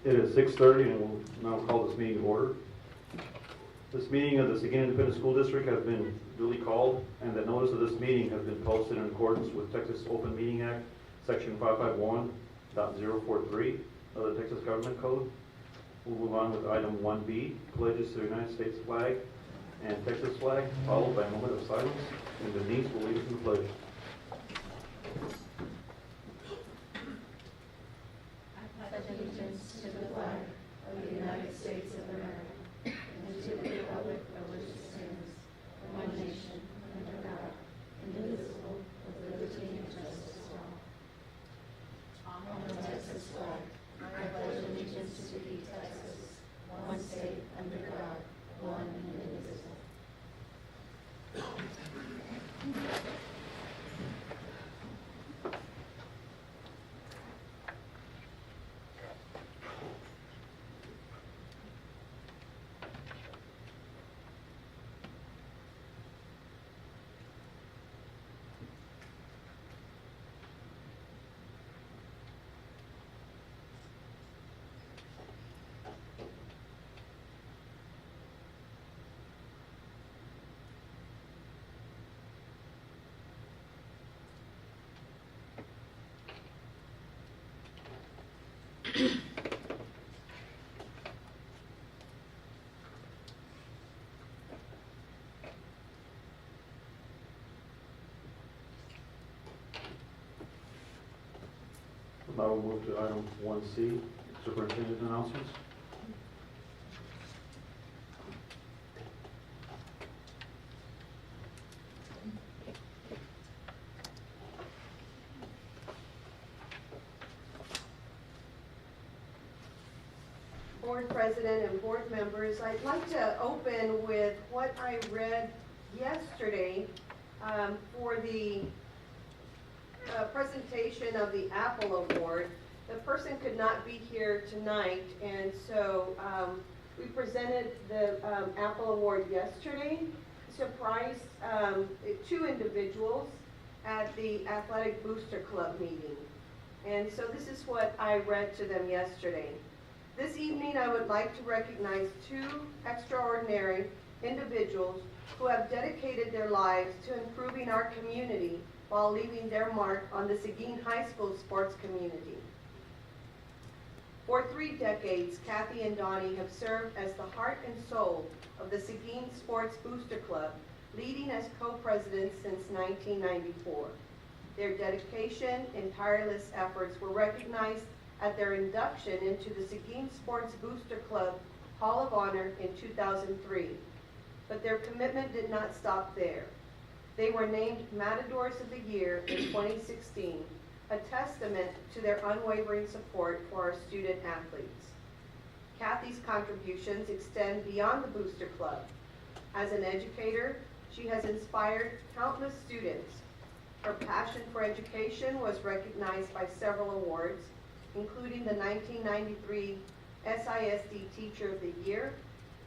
It is 6:30 and we'll now call this meeting to order. This meeting of the Seguin Independent School District has been duly called, and the notice of this meeting has been posted in accordance with Texas Open Meeting Act, Section 551.043 of the Texas Government Code. We'll move on with item 1B, pledges to the United States flag and Texas flag, followed by a moment of silence, and Denise will lead us in the pledge. Pledge allegiance to the flag of the United States of America and to the republic for which it stands, one nation, under God, indivisible, with liberty and justice for all. On the Texas flag, I pledge allegiance to the Texas, one state, under God, one and indivisible. Now we'll move to item 1C, superintendent announcements. Board President and board members, I'd like to open with what I read yesterday for the presentation of the Apple Award. The person could not be here tonight, and so we presented the Apple Award yesterday, surprised two individuals at the Athletic Booster Club meeting. And so this is what I read to them yesterday. This evening, I would like to recognize two extraordinary individuals who have dedicated their lives to improving our community while leaving their mark on the Seguin High School sports community. For 3 decades, Kathy and Donnie have served as the heart and soul of the Seguin Sports Booster Club, leading as co-presidents since 1994. Their dedication and tireless efforts were recognized at their induction into the Seguin Sports Booster Club Hall of Honor in 2003. But their commitment did not stop there. They were named Matadors of the Year in 2016, a testament to their unwavering support for our student athletes. Kathy's contributions extend beyond the Booster Club. As an educator, she has inspired countless students. Her passion for education was recognized by several awards, including the 1993 SISD Teacher of the Year,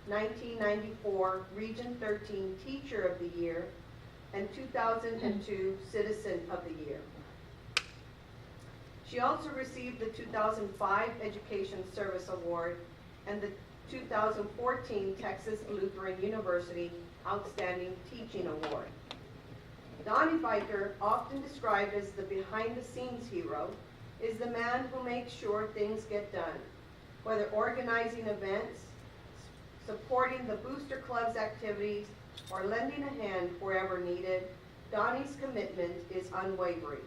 1994 Region 13 Teacher of the Year, and 2002 Citizen of the Year. She also received the 2005 Education Service Award and the 2014 Texas Lutheran University Outstanding Teaching Award. Donnie Biker, often described as the behind-the-scenes hero, is the man who makes sure things get done, whether organizing events, supporting the Booster Club's activities, or lending a hand wherever needed. Donnie's commitment is unwavering.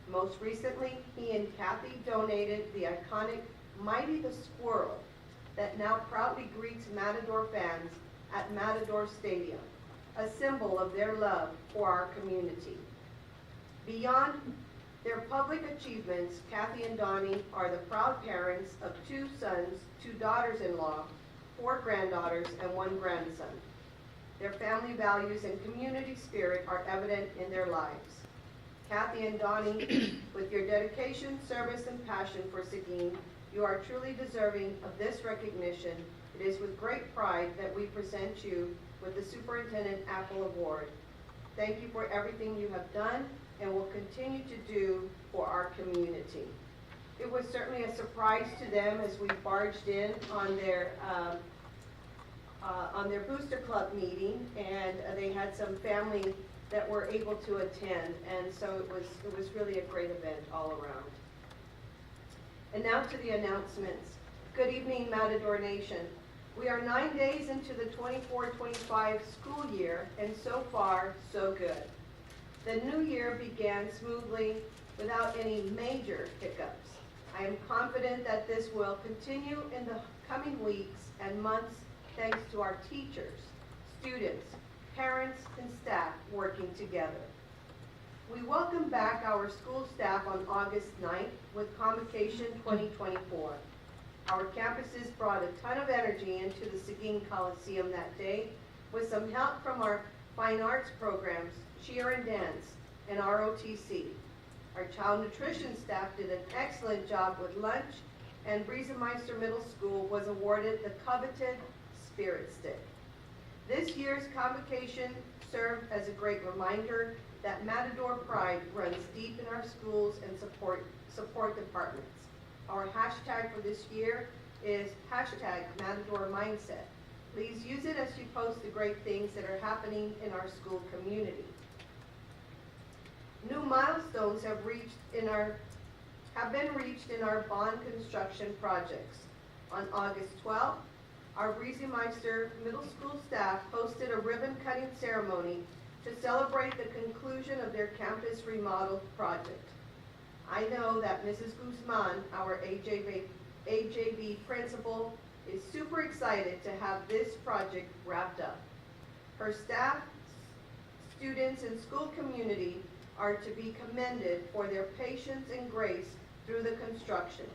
Most recently, he and Kathy donated the iconic Mighty the Squirrel that now proudly greets Matador fans at Matador Stadium, a symbol of their love for our community. Beyond their public achievements, Kathy and Donnie are the proud parents of 2 sons, 2 daughters-in-law, 4 granddaughters, and 1 grandson. Their family values and community spirit are evident in their lives. Kathy and Donnie, with your dedication, service, and passion for Seguin, you are truly deserving of this recognition. It is with great pride that we present you with the Superintendent Apple Award. Thank you for everything you have done and will continue to do for our community. It was certainly a surprise to them as we barged in on their Booster Club meeting, and they had some family that were able to attend, and so it was really a great event all around. And now to the announcements. Good evening, Matador Nation. We are 9 days into the 24-25 school year, and so far, so good. The new year began smoothly without any major hiccups. I am confident that this will continue in the coming weeks and months thanks to our teachers, students, parents, and staff working together. We welcome back our school staff on August 9th with Convocation 2024. Our campuses brought a ton of energy into the Seguin Coliseum that day with some help from our fine arts programs, cheer and dance, and ROTC. Our child nutrition staff did an excellent job with lunch, and Riesemeister Middle School was awarded the coveted Spirit Stick. This year's convocation served as a great reminder that Matador pride runs deep in our schools and support departments. Our hashtag for this year is #MatadorMindset. Please use it as you post the great things that are happening in our school community. New milestones have been reached in our bond construction projects. On August 12th, our Riesemeister Middle School staff hosted a ribbon cutting ceremony to celebrate the conclusion of their campus remodel project. I know that Mrs. Guzman, our AJB principal, is super excited to have this project wrapped up. Her staff, students, and school community are to be commended for their patience and grace through the construction.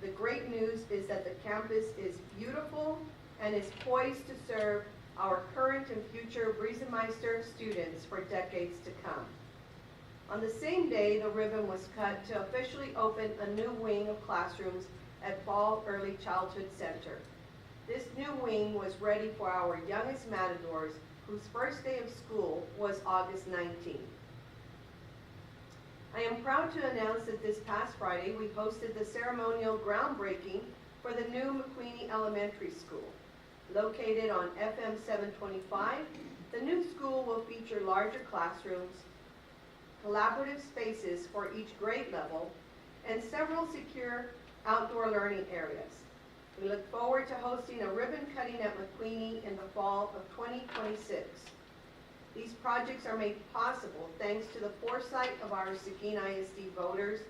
The great news is that the campus is beautiful and is poised to serve our current and future Riesemeister students for decades to come. On the same day, the ribbon was cut to officially open a new wing of classrooms at Fall Early Childhood Center. This new wing was ready for our youngest Matadors, whose first day of school was August 19th. I am proud to announce that this past Friday, we hosted the ceremonial groundbreaking for the new McQueenie Elementary School. Located on FM 725, the new school will feature larger classrooms, collaborative spaces for each grade level, and several secure outdoor learning areas. We look forward to hosting a ribbon cutting at McQueenie in the fall of 2026. These projects are made possible thanks to the foresight of our Seguin ISD voters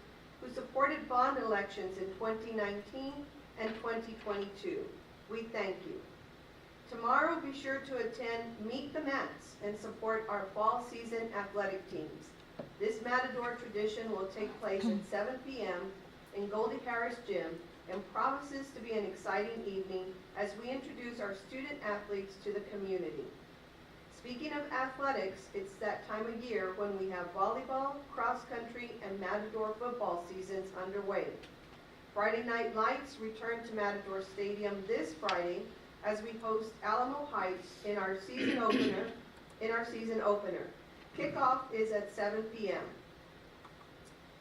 who supported bond elections in 2019 and 2022. We thank you. Tomorrow, be sure to attend Meet the Mats and support our fall season athletic teams. This Matador tradition will take place at 7 p.m. in Goldie Harris Gym and promises to be an exciting evening as we introduce our student athletes to the community. Speaking of athletics, it's that time of year when we have volleyball, cross country, and Matador football seasons underway. Friday Night Lights return to Matador Stadium this Friday as we host Alamo Heights in our season opener. Kickoff is at 7 p.m.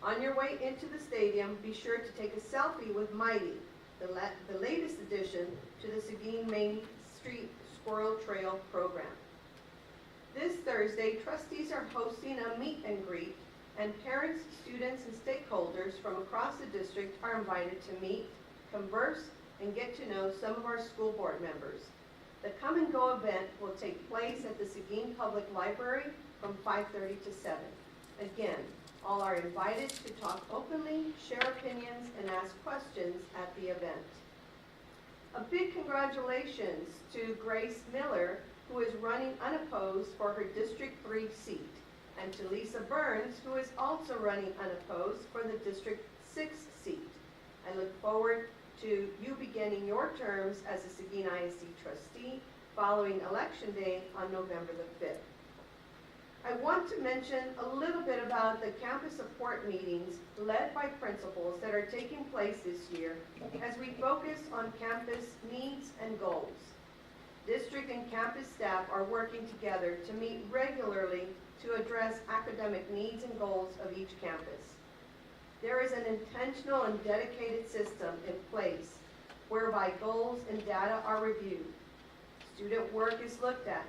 On your way into the stadium, be sure to take a selfie with Mighty, the latest addition to the Seguin Main Street Squirrel Trail program. This Thursday, trustees are hosting a meet and greet, and parents, students, and stakeholders from across the district are invited to meet, converse, and get to know some of our school board members. The Come and Go event will take place at the Seguin Public Library from 5:30 to 7. Again, all are invited to talk openly, share opinions, and ask questions at the event. A big congratulations to Grace Miller, who is running unopposed for her District 3 seat, and to Lisa Burns, who is also running unopposed for the District 6 seat. I look forward to you beginning your terms as a Seguin ISD trustee following Election Day on November the 5th. I want to mention a little bit about the campus support meetings led by principals that are taking place this year as we focus on campus needs and goals. District and campus staff are working together to meet regularly to address academic needs and goals of each campus. There is an intentional and dedicated system in place whereby goals and data are reviewed. Student work is looked at.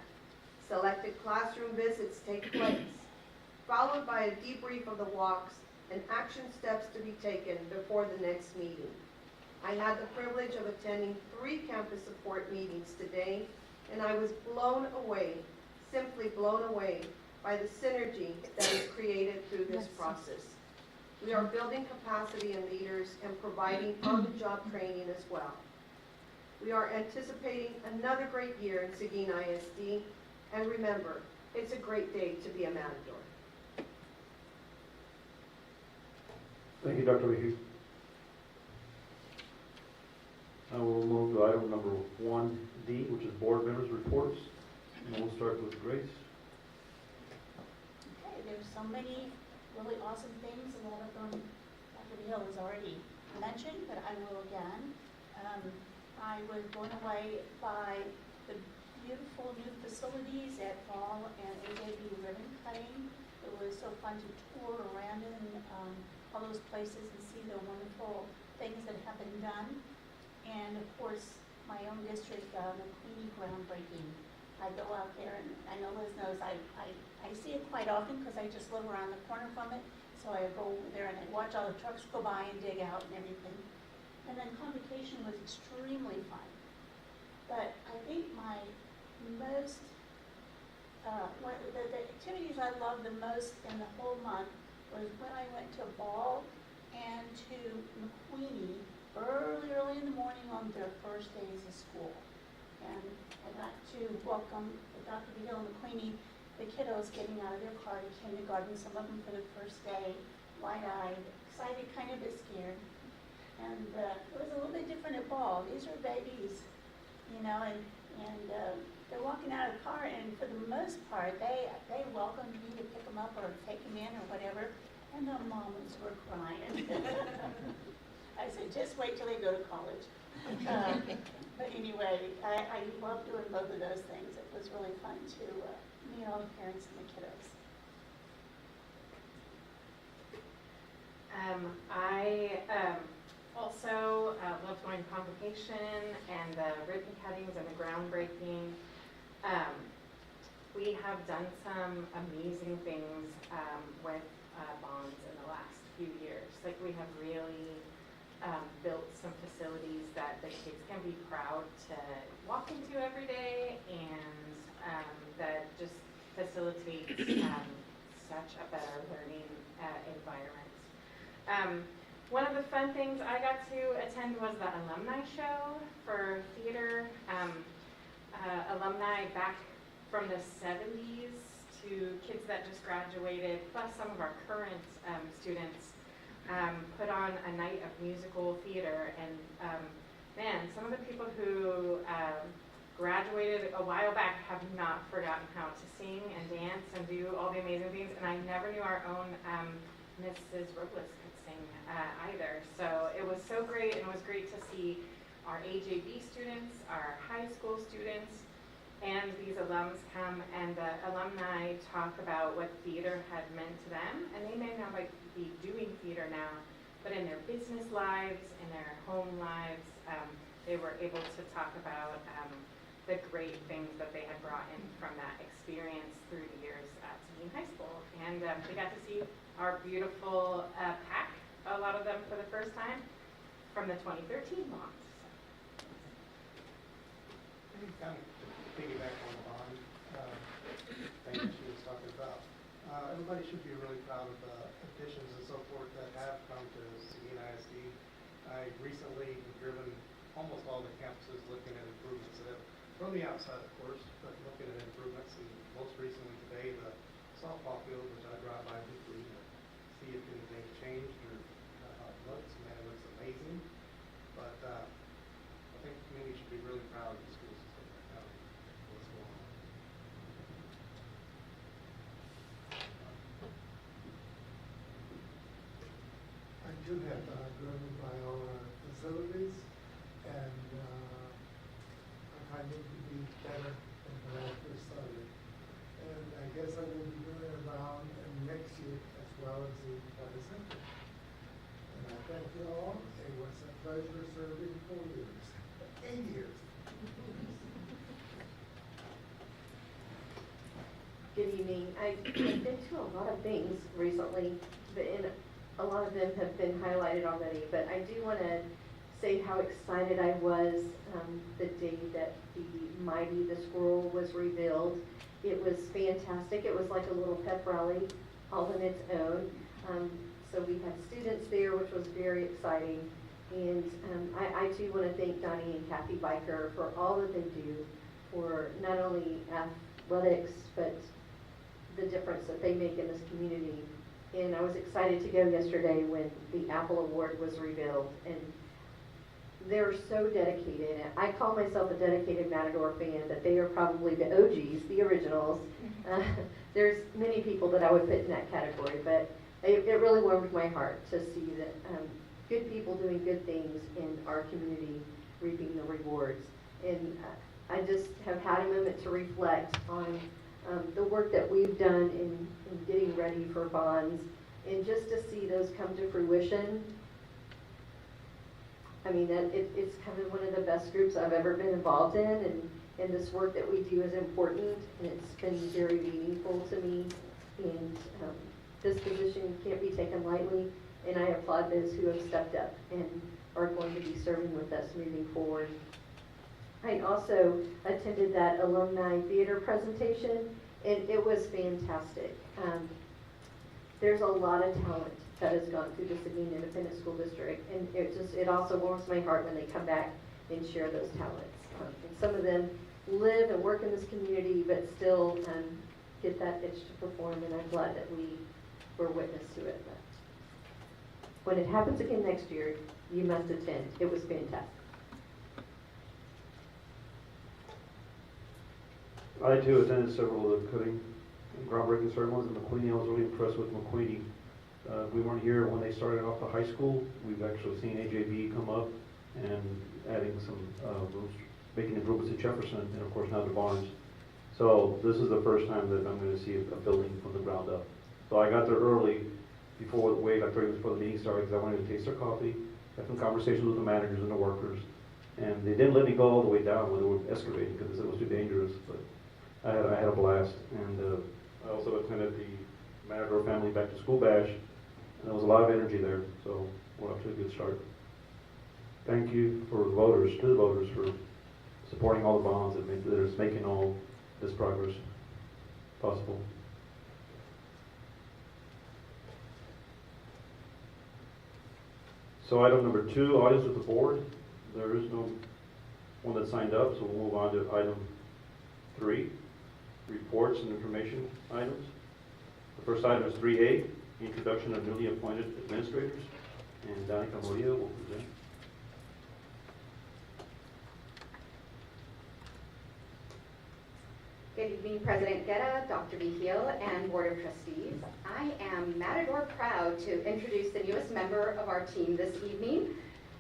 Selected classroom visits take place, followed by a debrief of the walks and action steps to be taken before the next meeting. I had the privilege of attending 3 campus support meetings today, and I was blown away, simply blown away, by the synergy that is created through this process. We are building capacity in leaders and providing on-the-job training as well. We are anticipating another great year in Seguin ISD, and remember, it's a great day to be a Matador. Thank you, Dr. Mayhew. I will move to item number 1D, which is board members' reports. And we'll start with Grace. Okay, there's so many really awesome things. A lot of them Dr. Hill has already mentioned, but I will again. I was blown away by the beautiful new facilities at Fall and AJB ribbon cutting. It was so fun to tour around in all those places and see the wonderful things that have been done. And of course, my own district, McQueenie groundbreaking. I go out there, and I know Liz knows I see it quite often because I just live around the corner from it. So I go over there and I watch all the trucks go by and dig out and everything. And then convocation was extremely fun. But I think my most, the activities I loved the most in the whole month was when I went to Ball and to McQueenie early in the morning on their first days of school. And I got to welcome Dr. Hill and McQueenie, the kiddos getting out of their car to kindergarten, some of them for the first day, wide-eyed, excited, kind of a bit scared. And it was a little bit different at Ball. These are babies, you know, and they're walking out of the car, and for the most part, they welcomed me to pick them up or take them in or whatever, and the mamas were crying. I said, just wait till they go to college. But anyway, I love doing both of those things. It was really fun to meet all the parents and the kiddos. I also loved going to convocation and the ribbon cuttings and the groundbreaking. We have done some amazing things with bonds in the last few years. Like, we have really built some facilities that the kids can be proud to walk into every day, and that just facilitates such a better learning environment. One of the fun things I got to attend was the alumni show for theater. Alumni back from the 70s to kids that just graduated, plus some of our current students, put on a night of musical theater. And man, some of the people who graduated a while back have not forgotten how to sing and dance and do all the amazing things. And I never knew our own Mrs. Robles could sing either. So it was so great, and it was great to see our AJB students, our high school students, and these alums come, and the alumni talk about what theater had meant to them. And they may not be doing theater now, but in their business lives, in their home lives, they were able to talk about the great things that they had brought in from that experience through the years at Seguin High School. And they got to see our beautiful pack, a lot of them for the first time, from the 2013 launch. Kind of piggyback on the bond thing that she was talking about. Everybody should be really proud of the additions and so forth that have come to Seguin ISD. I recently have driven almost all the campuses looking at improvements that have, from the outside of course, but looking at improvements, and most recently today the softball field, which I drive by weekly to see if anything's changed or how it looks. Man, it looks amazing. But I think the community should be really proud of the school system right now. What's going on? I too have driven by all our facilities, and I find it to be better than when I first started. And I guess I will be doing it around next year as well as the Valley Center. serving 4 years, 8 years. Good evening. I've been to a lot of things recently, and a lot of them have been highlighted already, but I do want to say how excited I was the day that the Mighty the Squirrel was revealed. It was fantastic. It was like a little pep rally all on its own. So we had students there, which was very exciting. And I too want to thank Donnie and Kathy Biker for all that they do for not only athletics, but the difference that they make in this community. And I was excited to go yesterday when the Apple Award was revealed. And they're so dedicated. I call myself a dedicated Matador fan, but they are probably the OGs, the originals. There's many people that I would put in that category, but it really warmed my heart to see that good people doing good things in our community reaping the rewards. And I just have had a moment to reflect on the work that we've done in getting ready for bonds, and just to see those come to fruition. I mean, it's kind of one of the best groups I've ever been involved in, and this work that we do is important, and it's been very meaningful to me. And this position can't be taken lightly, and I applaud those who have stepped up and are going to be serving with us moving forward. I also attended that alumni theater presentation, and it was fantastic. There's a lot of talent that has gone through the Seguin Independent School District, and it also warms my heart when they come back and share those talents. And some of them live and work in this community, but still get that itch to perform, and I'm glad that we were witness to it. But when it happens again next year, you must attend. It was fantastic. I too attended several of the cutting and groundbreaking ceremonies in McQueenie. I was really impressed with McQueenie. We weren't here when they started off the high school. We've actually seen AJB come up and adding some rooms, making improvements at Jefferson, and of course now to Barnes. So this is the first time that I'm going to see a building from the ground up. So I got there early, before the wait, like 30 minutes before the meeting started, because I wanted to taste their coffee, have some conversations with the managers and the workers. And they didn't let me go all the way down when they were excavating because it was too dangerous. But I had a blast. And I also attended the Matador Family Back to School Bash, and there was a lot of energy there. So we're off to a good start. Thank you to the voters for supporting all the bonds that is making all this progress possible. So item number 2, audience with the board. There is no one that signed up, so we'll move on to item 3, reports and information items. The first item is 3A, introduction of newly appointed administrators, and Danica Moria will present. Good evening, President Guetta, Dr. Vigil, and Board of Trustees. I am Matador proud to introduce the newest member of our team this evening.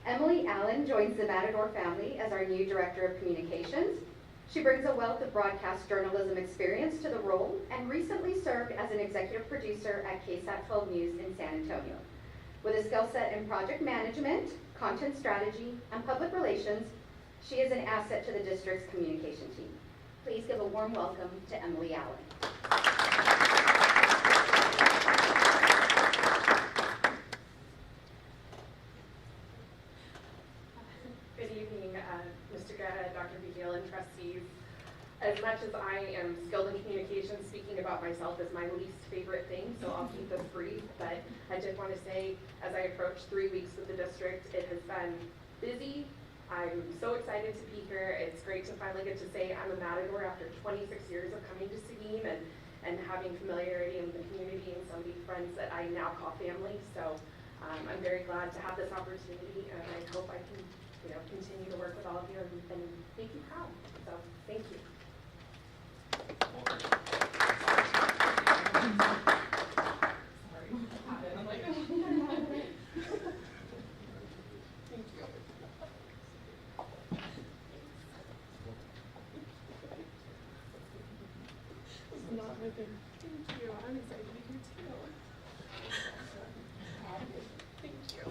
Emily Allen joins the Matador family as our new Director of Communications. She brings a wealth of broadcast journalism experience to the role and recently served as an executive producer at KSAT 12 News in San Antonio. With a skill set in project management, content strategy, and public relations, she is an asset to the district's communication team. Please give a warm welcome to Emily Allen. Good evening, Mr. Guetta, Dr. Vigil, and trustees. As much as I am skilled in communication, speaking about myself is my least favorite thing, so I'll keep this brief. But I did want to say, as I approach 3 weeks with the district, it has been busy. I'm so excited to be here. It's great to finally get to say I'm a Matador after 26 years of coming to Seguin and having familiarity in the community and so many friends that I now call family. So I'm very glad to have this opportunity, and I hope I can continue to work with all of you and make you proud. So thank you. Thank you. I'm excited to be here too. Thank you.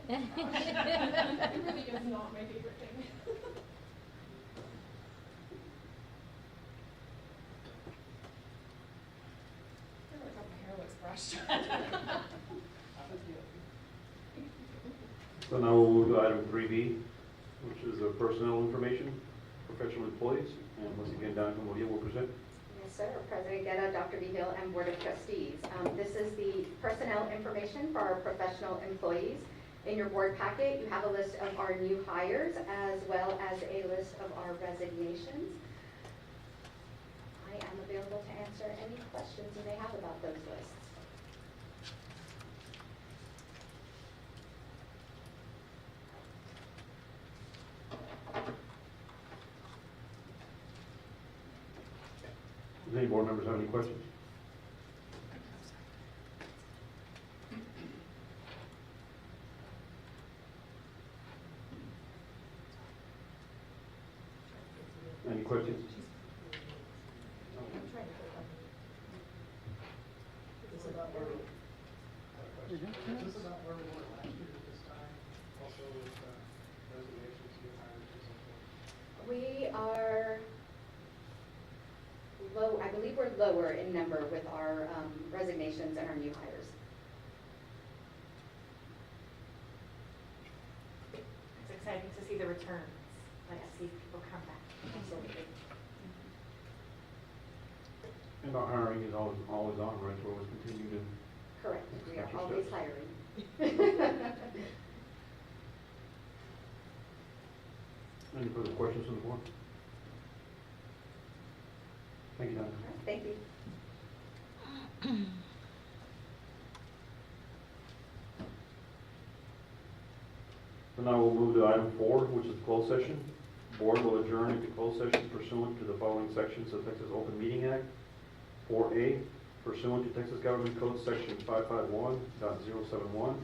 It really is not my favorite thing. I really hope my hair looks brushed. So now we'll move to item 3B, which is personnel information, professional employees. And once again, Dr. Moria will present. Yes, sir. President Guerra, Dr. Vigil, and Board of Trustees. This is the personnel information for our professional employees. In your board packet, you have a list of our new hires as well as a list of our resignations. I am available to answer any questions you may have about those lists. Does any board members have any questions? Any questions? Is this about where we were last year at this time? Also with resignations, new hires, and so forth? We are low, I believe we're lower in number with our resignations and our new hires. It's exciting to see the returns, like to see people come back. Absolutely. And our hiring is always on, right? So we'll always continue to. Correct, we are Extra always steps. hiring. Any further questions from the board? Thank you, Donna. Thank you. So now we'll move to item 4, which is closed session. Board will adjourn into closed session pursuant to the following sections of Texas Open Meeting Act. 4A, pursuant to Texas Government Code Section 551.071,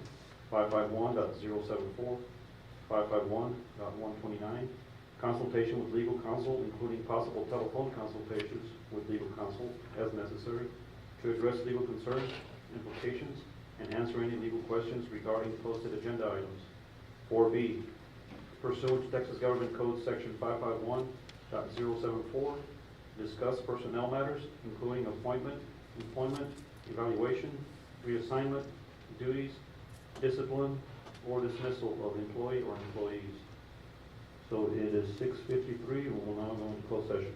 551.074, 551.129, consultation with legal counsel, including possible telephone consultations with legal counsel as necessary to address legal concerns, implications, and answer any legal questions regarding posted agenda items. 4B, pursuant to Texas Government Code Section 551.074, discuss personnel matters, including appointment, employment, evaluation, reassignment, duties, discipline, or dismissal of employee or employees. So it is 6:53, and we'll now go into closed session.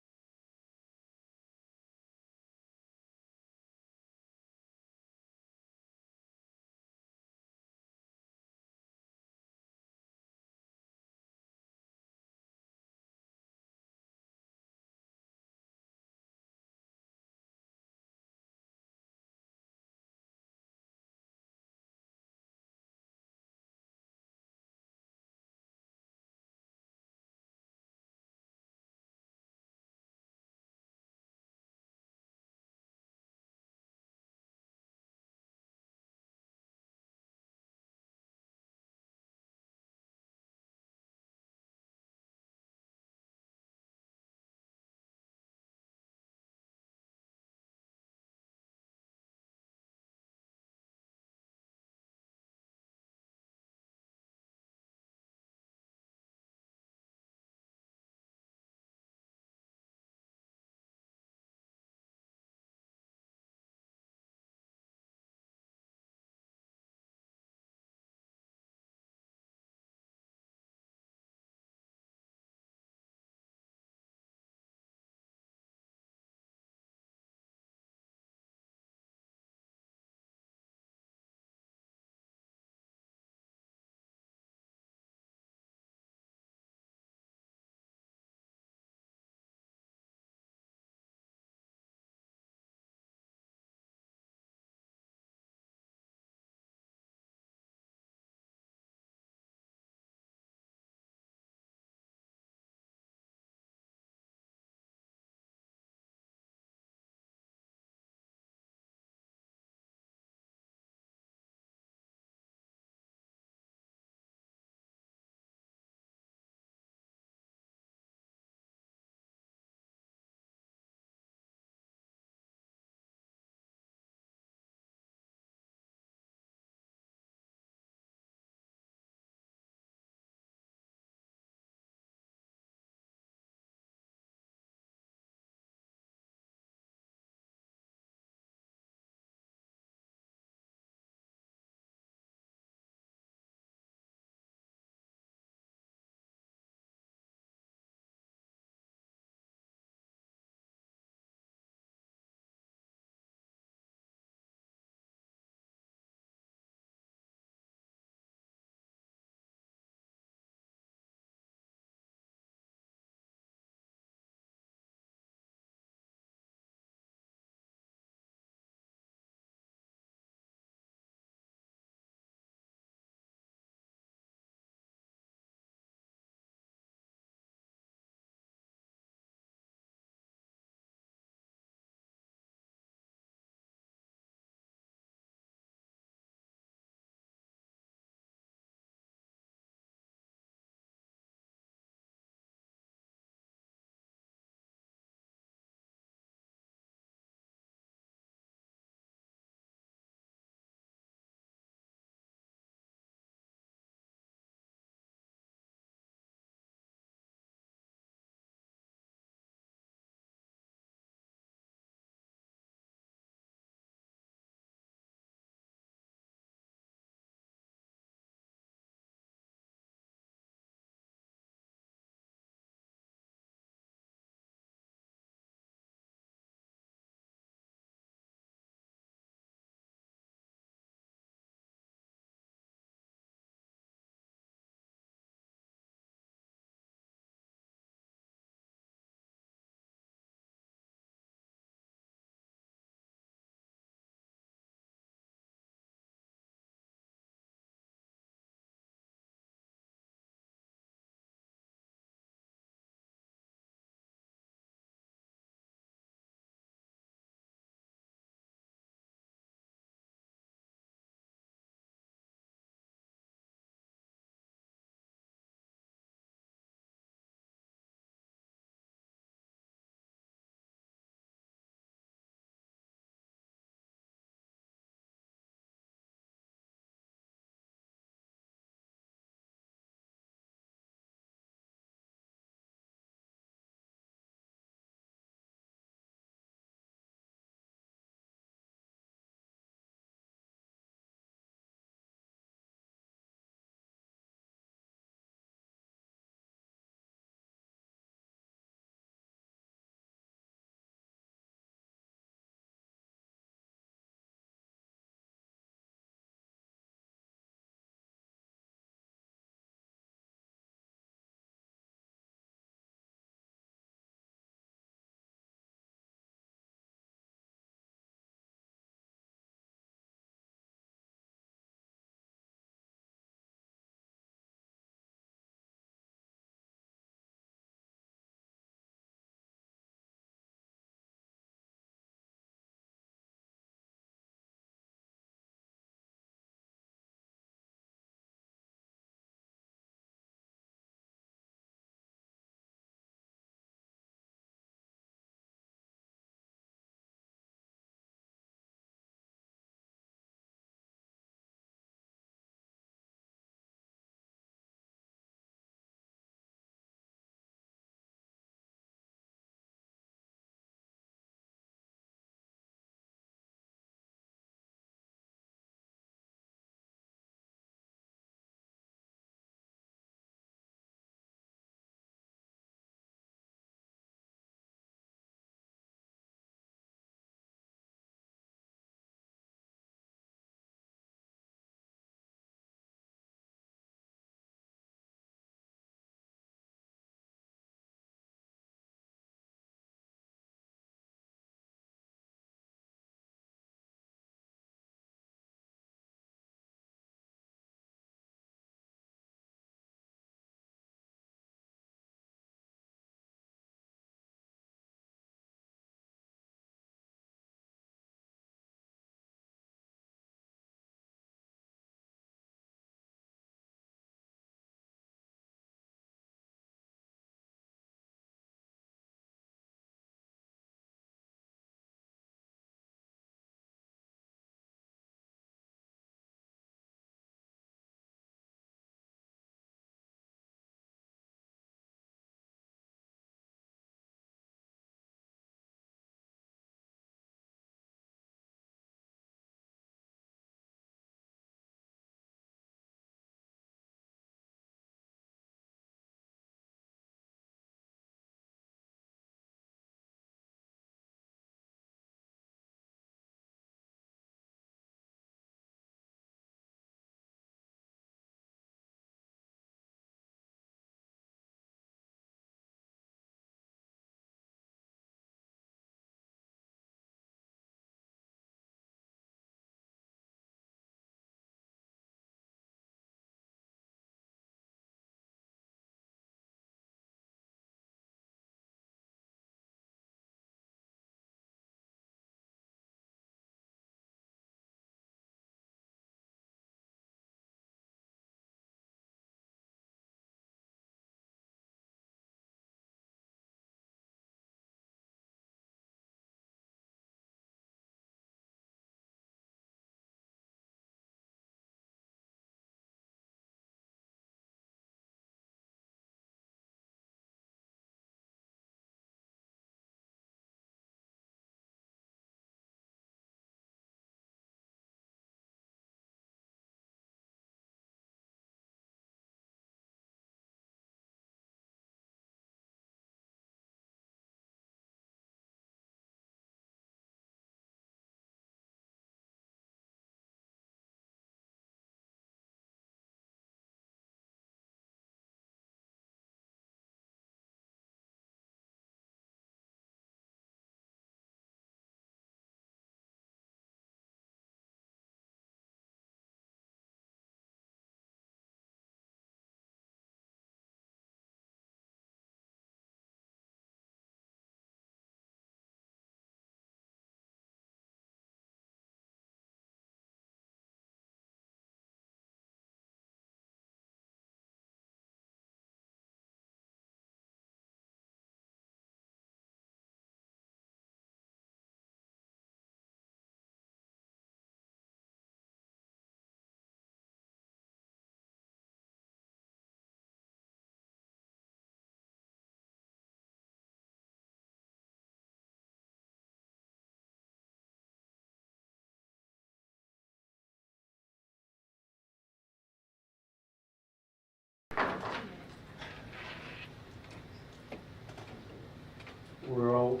We're all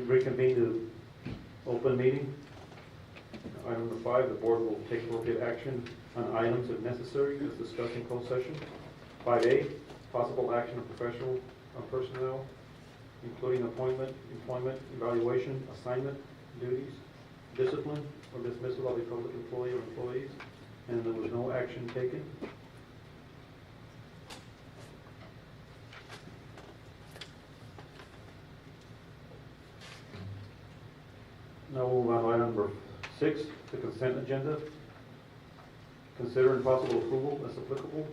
reconvene to open meeting. Item number 5, the board will take appropriate action on items if necessary as discussed in closed session. 5A, possible action of professional personnel, including appointment, employment, evaluation, assignment, duties, discipline, or dismissal of a public employee or employees, and there was no action taken. Now we'll move on to item number 6, the consent agenda. Consider and possible approval as applicable.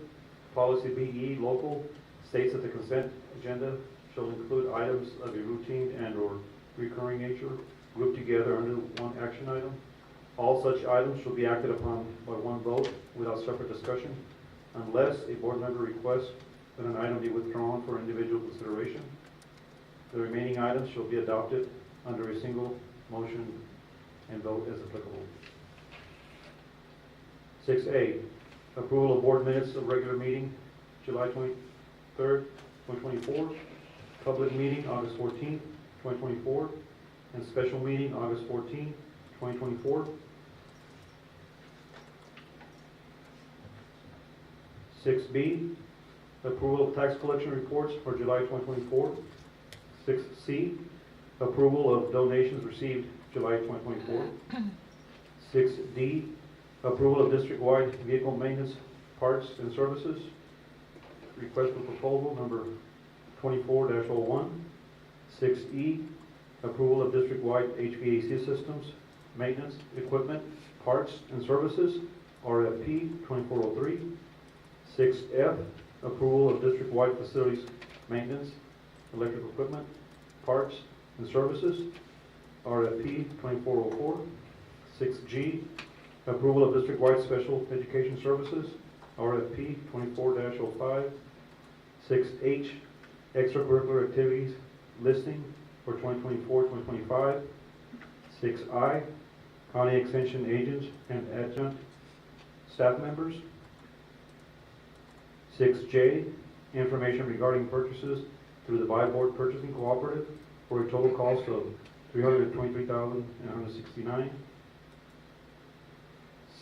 Policy BE local states that the consent agenda shall include items of a routine and/or recurring nature grouped together under one action item. All such items shall be acted upon by one vote without separate discussion unless a board member requests that an item be withdrawn for individual consideration. The remaining items shall be adopted under a single motion and vote as applicable. 6A, approval of board minutes of regular meeting, July 23rd, 2024, public meeting, August 14th, 2024, and special meeting, August 14th, 2024. 6B, approval of tax collection reports for July 2024. 6C, approval of donations received July 2024. 6D, approval of district-wide vehicle maintenance parts and services. Request for proposal number 24-01. 6E, approval of district-wide HVAC systems, maintenance, equipment, parts and services, RFP 2403. 6F, approval of district-wide facilities maintenance, electrical equipment, parts and services, RFP 2404. 6G, approval of district-wide special education services, RFP 24-05. 6H, extracurricular activities listing for 2024-2025. 6I, county extension agents and adjunct staff members. 6J, information regarding purchases through the buy board purchasing cooperative for a total cost of $323,169.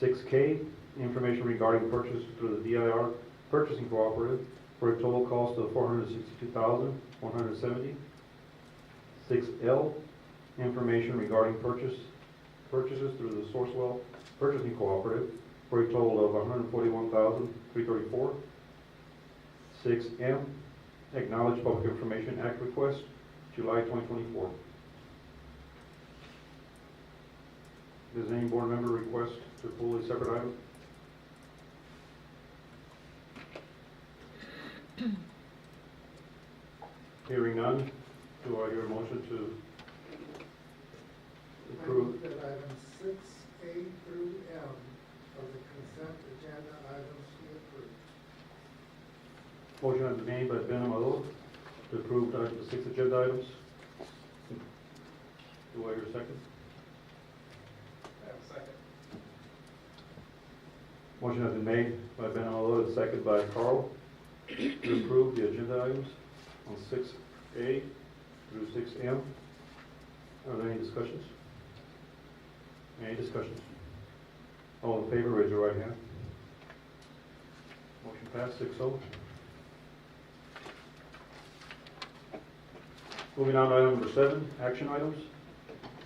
6K, information regarding purchase through the DIR purchasing cooperative for a total cost of $462,170. 6L, information regarding purchases through the Sourcewell purchasing cooperative for a total of $141,334. 6M, acknowledged Public Information Act request, July 2024. Does any board member request to pull a separate item? Hearing none, do I hear a motion to I approve? move that items 6A through M of the consent agenda items be approved. Motion has been made by Ben Amador to approve the 6 agenda items. Do I hear a second? Second. Motion has been made by Ben Amador and seconded by Carl to approve the agenda items on 6A through 6M. Are there any discussions? Any discussions? All in favor, raise your right hand. Motion passed 6-0. Moving on to item number 7, action items.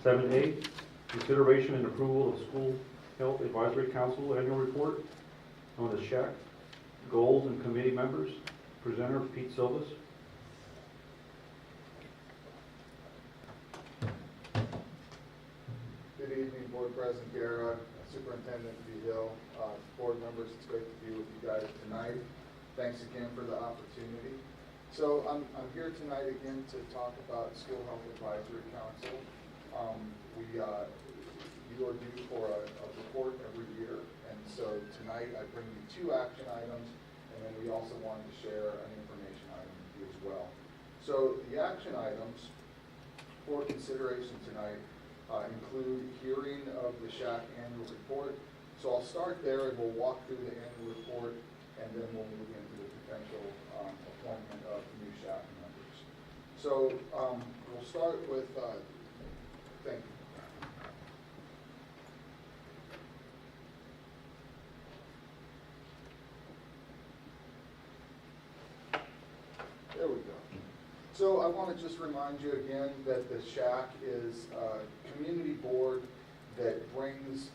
7A, consideration and approval of School Health Advisory Council Annual Report, known as SHAC, goals and committee members. Presenter Pete Silvas. Good evening, Board President Guerra, Superintendent Vigil, board members. It's great to be with you guys tonight. Thanks again for the opportunity. So I'm here tonight again to talk about School Health Advisory Council. You are due for a report every year, and so tonight I bring you 2 action items, and then we also wanted to share an information item with you as well. So the action items for consideration tonight include hearing of the SHAC annual report. So I'll start there and we'll walk through the annual report, and then we'll move into the potential appointment of new SHAC members. So we'll start with, thank you. There we go. So I want to just remind you again that the Shack is a community board that brings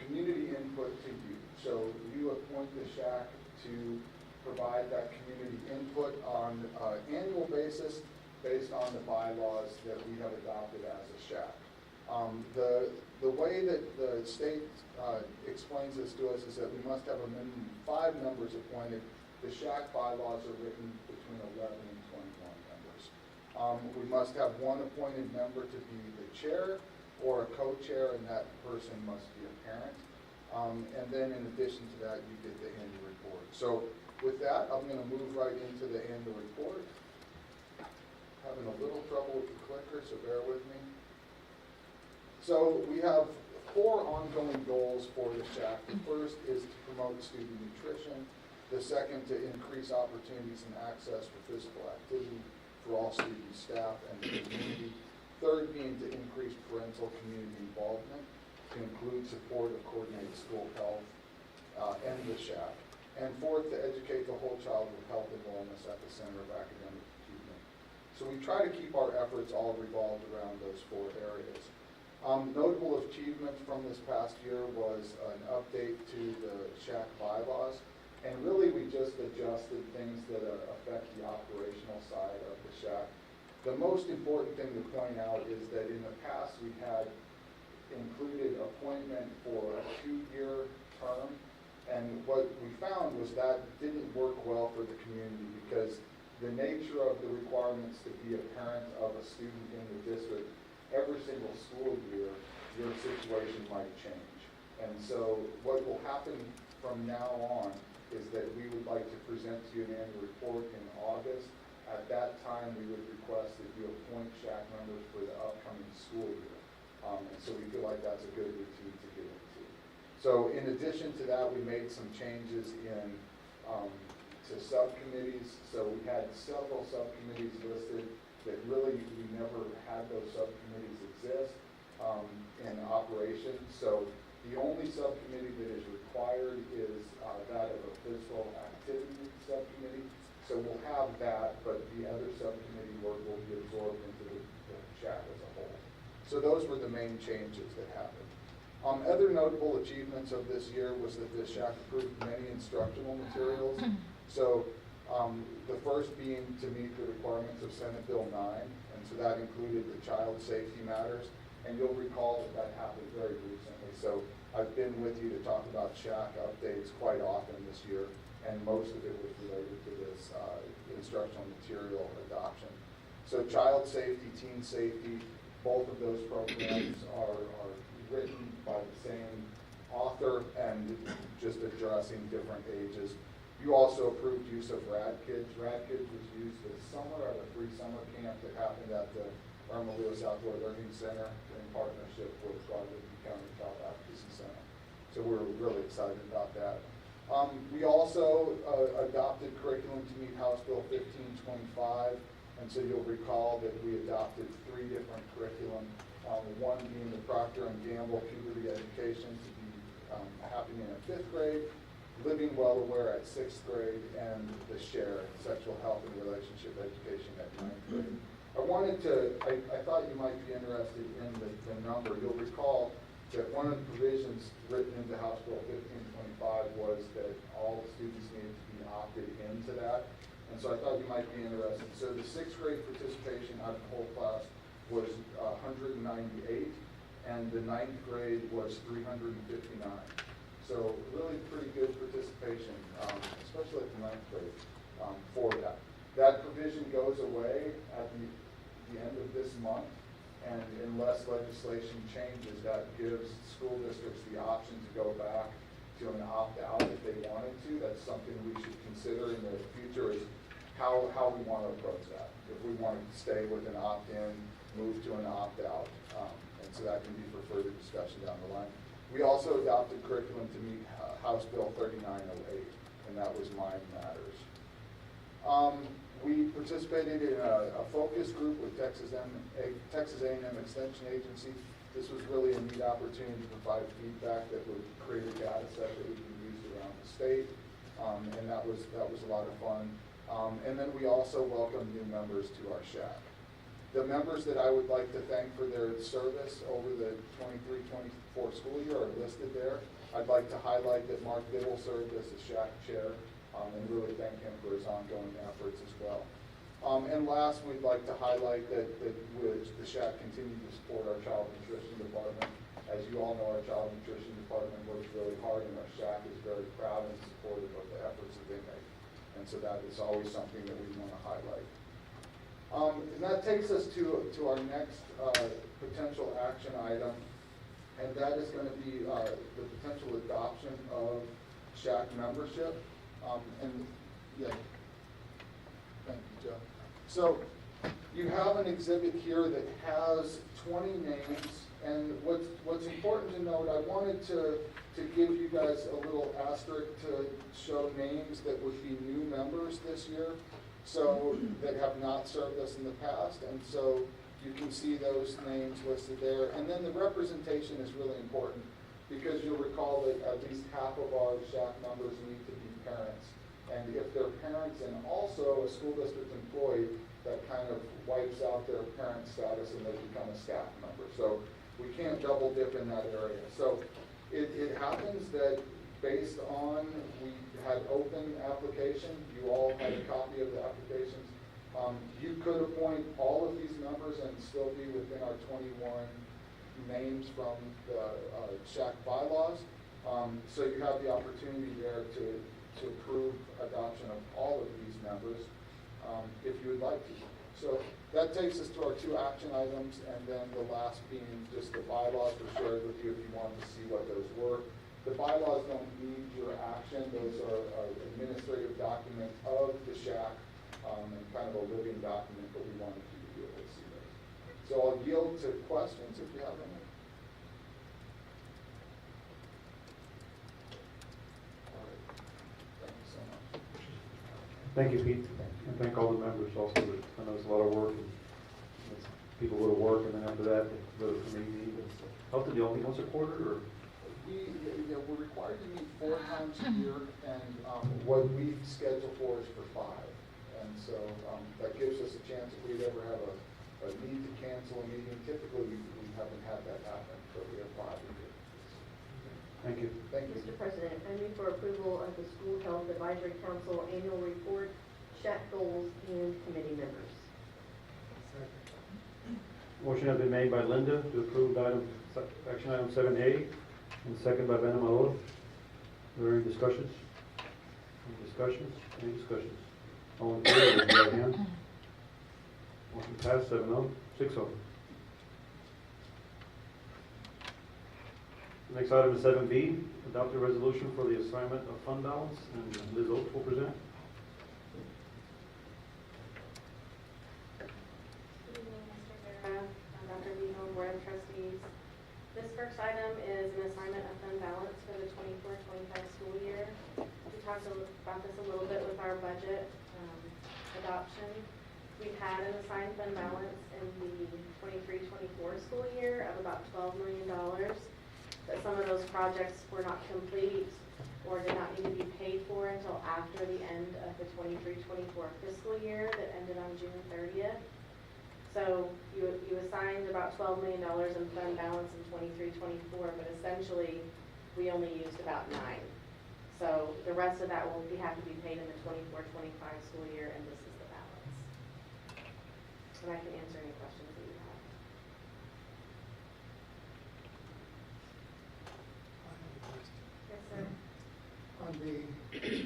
community input to you. So you appoint the Shack to provide that community input on an annual basis based on the bylaws that we have adopted as a Shack. The way that the state explains this to us is that we must have a minimum of 5 members appointed. The Shack bylaws are written between 11 and 21 members. We must have 1 appointed member to be the chair or a co-chair, and that person must be a parent. And then in addition to that, you get the annual report. So with that, I'm going to move right into the annual report. Having a little trouble with the clicker, so bear with me. So we have 4 ongoing goals for the Shack. The first is to promote student nutrition. The second, to increase opportunities and access for physical activity for all student staff and the community. Third being to increase parental community involvement, to include support of coordinated school health and the Shack. And fourth, to educate the whole child with health and wellness at the center of academic achievement. So we try to keep our efforts all revolved around those 4 areas. Notable achievements from this past year was an update to the Shack bylaws. And really, we just adjusted things that affect the operational side of the Shack. The most important thing to point out is that in the past, we had included appointment for a 2-year term. And what we found was that didn't work well for the community because the nature of the requirements to be a parent of a student in the district, every single school year, your situation might change. And so what will happen from now on is that we would like to present to you an annual report in August. At that time, we would request that you appoint Shack members for the upcoming school year. And so we feel like that's a good routine to get into. So in addition to that, we made some changes in to subcommittees. So we had several subcommittees listed that really we never had those subcommittees exist in operation. So the only subcommittee that is required is that of a physical activity subcommittee. So we'll have that, but the other subcommittee work will be absorbed into the Shack as a whole. So those were the main changes that happened. Other notable achievements of this year was that the Shack approved many instructional materials. So the first being to meet the requirements of Senate Bill 9, and so that included the child safety matters. And you'll recall that that happened very recently. So I've been with you to talk about Shack updates quite often this year, and most of it was related to this instructional material adoption. So child safety, teen safety, both of those programs are written by the same author and just addressing different ages. You also approved use of RAD-Kids. RAD-Kids was used this summer at a free summer camp that happened at the Irma Lewis Outdoor Learning Center in partnership with Guadalupe County Child Advocacy Center. So we're really excited about that. We also adopted curriculum to meet House Bill 1525, and so you'll recall that we adopted 3 different curriculum, one being the Procter & Gamble puberty education to be happening in 5th grade, Living Well Aware at 6th grade, and the SHARE, Sexual Health and Relationship Education at 9th grade. I thought you might be interested in the number. You'll recall that one of the provisions written into House Bill 1525 was that all students needed to be opted into that. And so I thought you might be interested. So the 6th grade participation out of the whole class was 198, and the 9th grade was 359. So really pretty good participation, especially at the 9th grade for that. That provision goes away at the end of this month, and unless legislation changes, that gives school districts the option to go back to an opt-out if they wanted to. That's something we should consider in the future, is how we want to approach that. If we want to stay with an opt-in, move to an opt-out, and so that can be for further discussion down the line. We also adopted curriculum to meet House Bill 3908, and that was Mind Matters. We participated in a focus group with Texas A&M Extension Agency. This was really a neat opportunity to provide feedback that would create a data set that we can use around the state, and that was a lot of fun. And then we also welcomed new members to our shack. The members that I would like to thank for their service over the 23-24 school year are listed there. I'd like to highlight that Mark Dibble served as the shack chair, and really thank him for his ongoing efforts as well. And last, we'd like to highlight that the shack continues to support our child nutrition department. As you all know, our child nutrition department works really hard, and our shack is very proud and supportive of the efforts that they make. And so that is always something that we want to highlight. And that takes us to our next potential action item, and that is going to be the potential adoption of shack membership. And yeah, thank you, Joe. So you have an exhibit here that has 20 names, and what's important to note, I wanted to give you guys a little asterisk to show names that would be new members this year, so that have not served us in the past, and so you can see those names listed there. And then the representation is really important, because you'll recall that at least half of our shack members need to be parents. And if they're parents and also a school district employee, that kind of wipes out their parent status and they become a staff member. So we can't double dip in that area. So it happens that based on, we had open application, you all had a copy of the applications. You could appoint all of these members and still be within our 21 names from the shack bylaws. So you have the opportunity there to approve adoption of all of these members if you would like to. So that takes us to our two action items, and then the last being just the bylaws were shared with you if you wanted to see what those were. The bylaws don't need your action. Those are an administrative document of the shack and kind of a living document, but we wanted you to be able to see those. So I'll yield to questions if you have any. All right. Thank you so much. Thank you, Pete, and thank all the members also. I know it's a lot of work, and people go to work, and then after that, they go to committee meetings. How often do you all meet, once a quarter, or? We're required to meet 4 times a year, and what we schedule for is for 5. And so that gives us a chance if we'd ever have a need to cancel a meeting. Typically, we haven't had that happen, but we have 5 a year. Thank you. Thank you. Mr. President, I move for approval of the School Health Advisory Council Annual Report, shack goals, and committee members. Second. Motion has been made by Linda to approve action item 7A, and second by Ben Amador. Are there any discussions? Any discussions? Any discussions? All in favor, raise your right hand. Motion passed, 7-0, 6-0. Next item is 7B, adopt a resolution for the assignment of fund balance, and Liz Oates will present. Good evening, Mr. Vera, Dr. Vino, Board of Trustees. This first item is an assignment of fund balance for the 24-25 school year. We talked about this a little bit with our budget adoption. We had an assigned fund balance in the 23-24 school year of about $12 million, but some of those projects were not complete or did not need to be paid for until after the end of the 23-24 fiscal year that ended on June 30th. So you assigned about $12 million in fund balance in 23-24, but essentially we only used about 9. So the rest of that will have to be paid in the 24-25 school year, and this is the balance. And I can answer any questions that you have. I have a question. Yes, sir. On the, I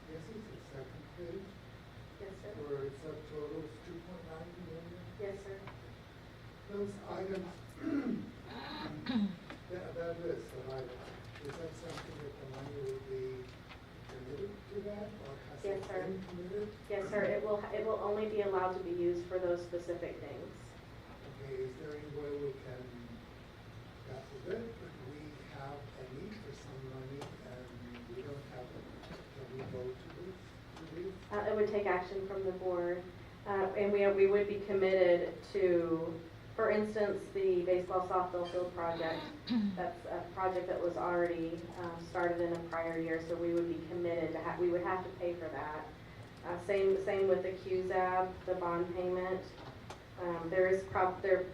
guess it's the second page, Yes, sir. where it subtotals 2.9 million. Yes, sir. Those items, that list of items, is that something that the money will be committed to that, or has Yes, it sir. been committed? Yes, sir. It will only be allowed to be used for those specific things. Okay, is there any way we can, God forbid, but we have a need for some money and we don't have it, can we go to this? It would take action from the board. And we would be committed to, for instance, the baseball softball field project. That's a project that was already started in a prior year, so we would be committed to we would have to pay for that. Same with the QZAB, the bond payment. There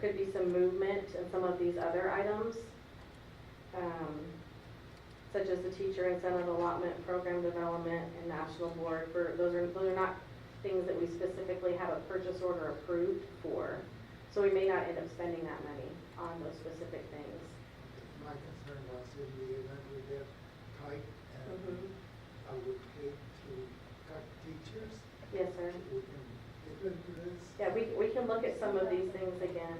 could be some movement in some of these other items, such as the teacher incentive allotment, program development, and national board. Those are not things that we specifically have a purchase order approved for. So we may not end up spending that money on those specific things. My concern was in the event we get tight and I would hate to cut teachers. Yes, sir. We can dip into this. Yeah, we can look at some of these things again.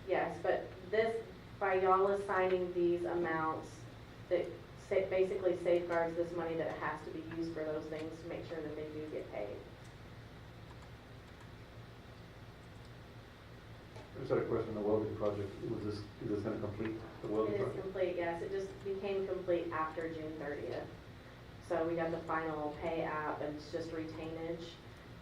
Yes, but this, by y'all assigning these amounts, that basically safeguards this money that it has to be used for those things to make sure that they do get paid. I just had a question on the welding project. Is this going to complete the welding It is project? complete, yes. It just became complete after June 30th. So we got the final pay app and it's just retainage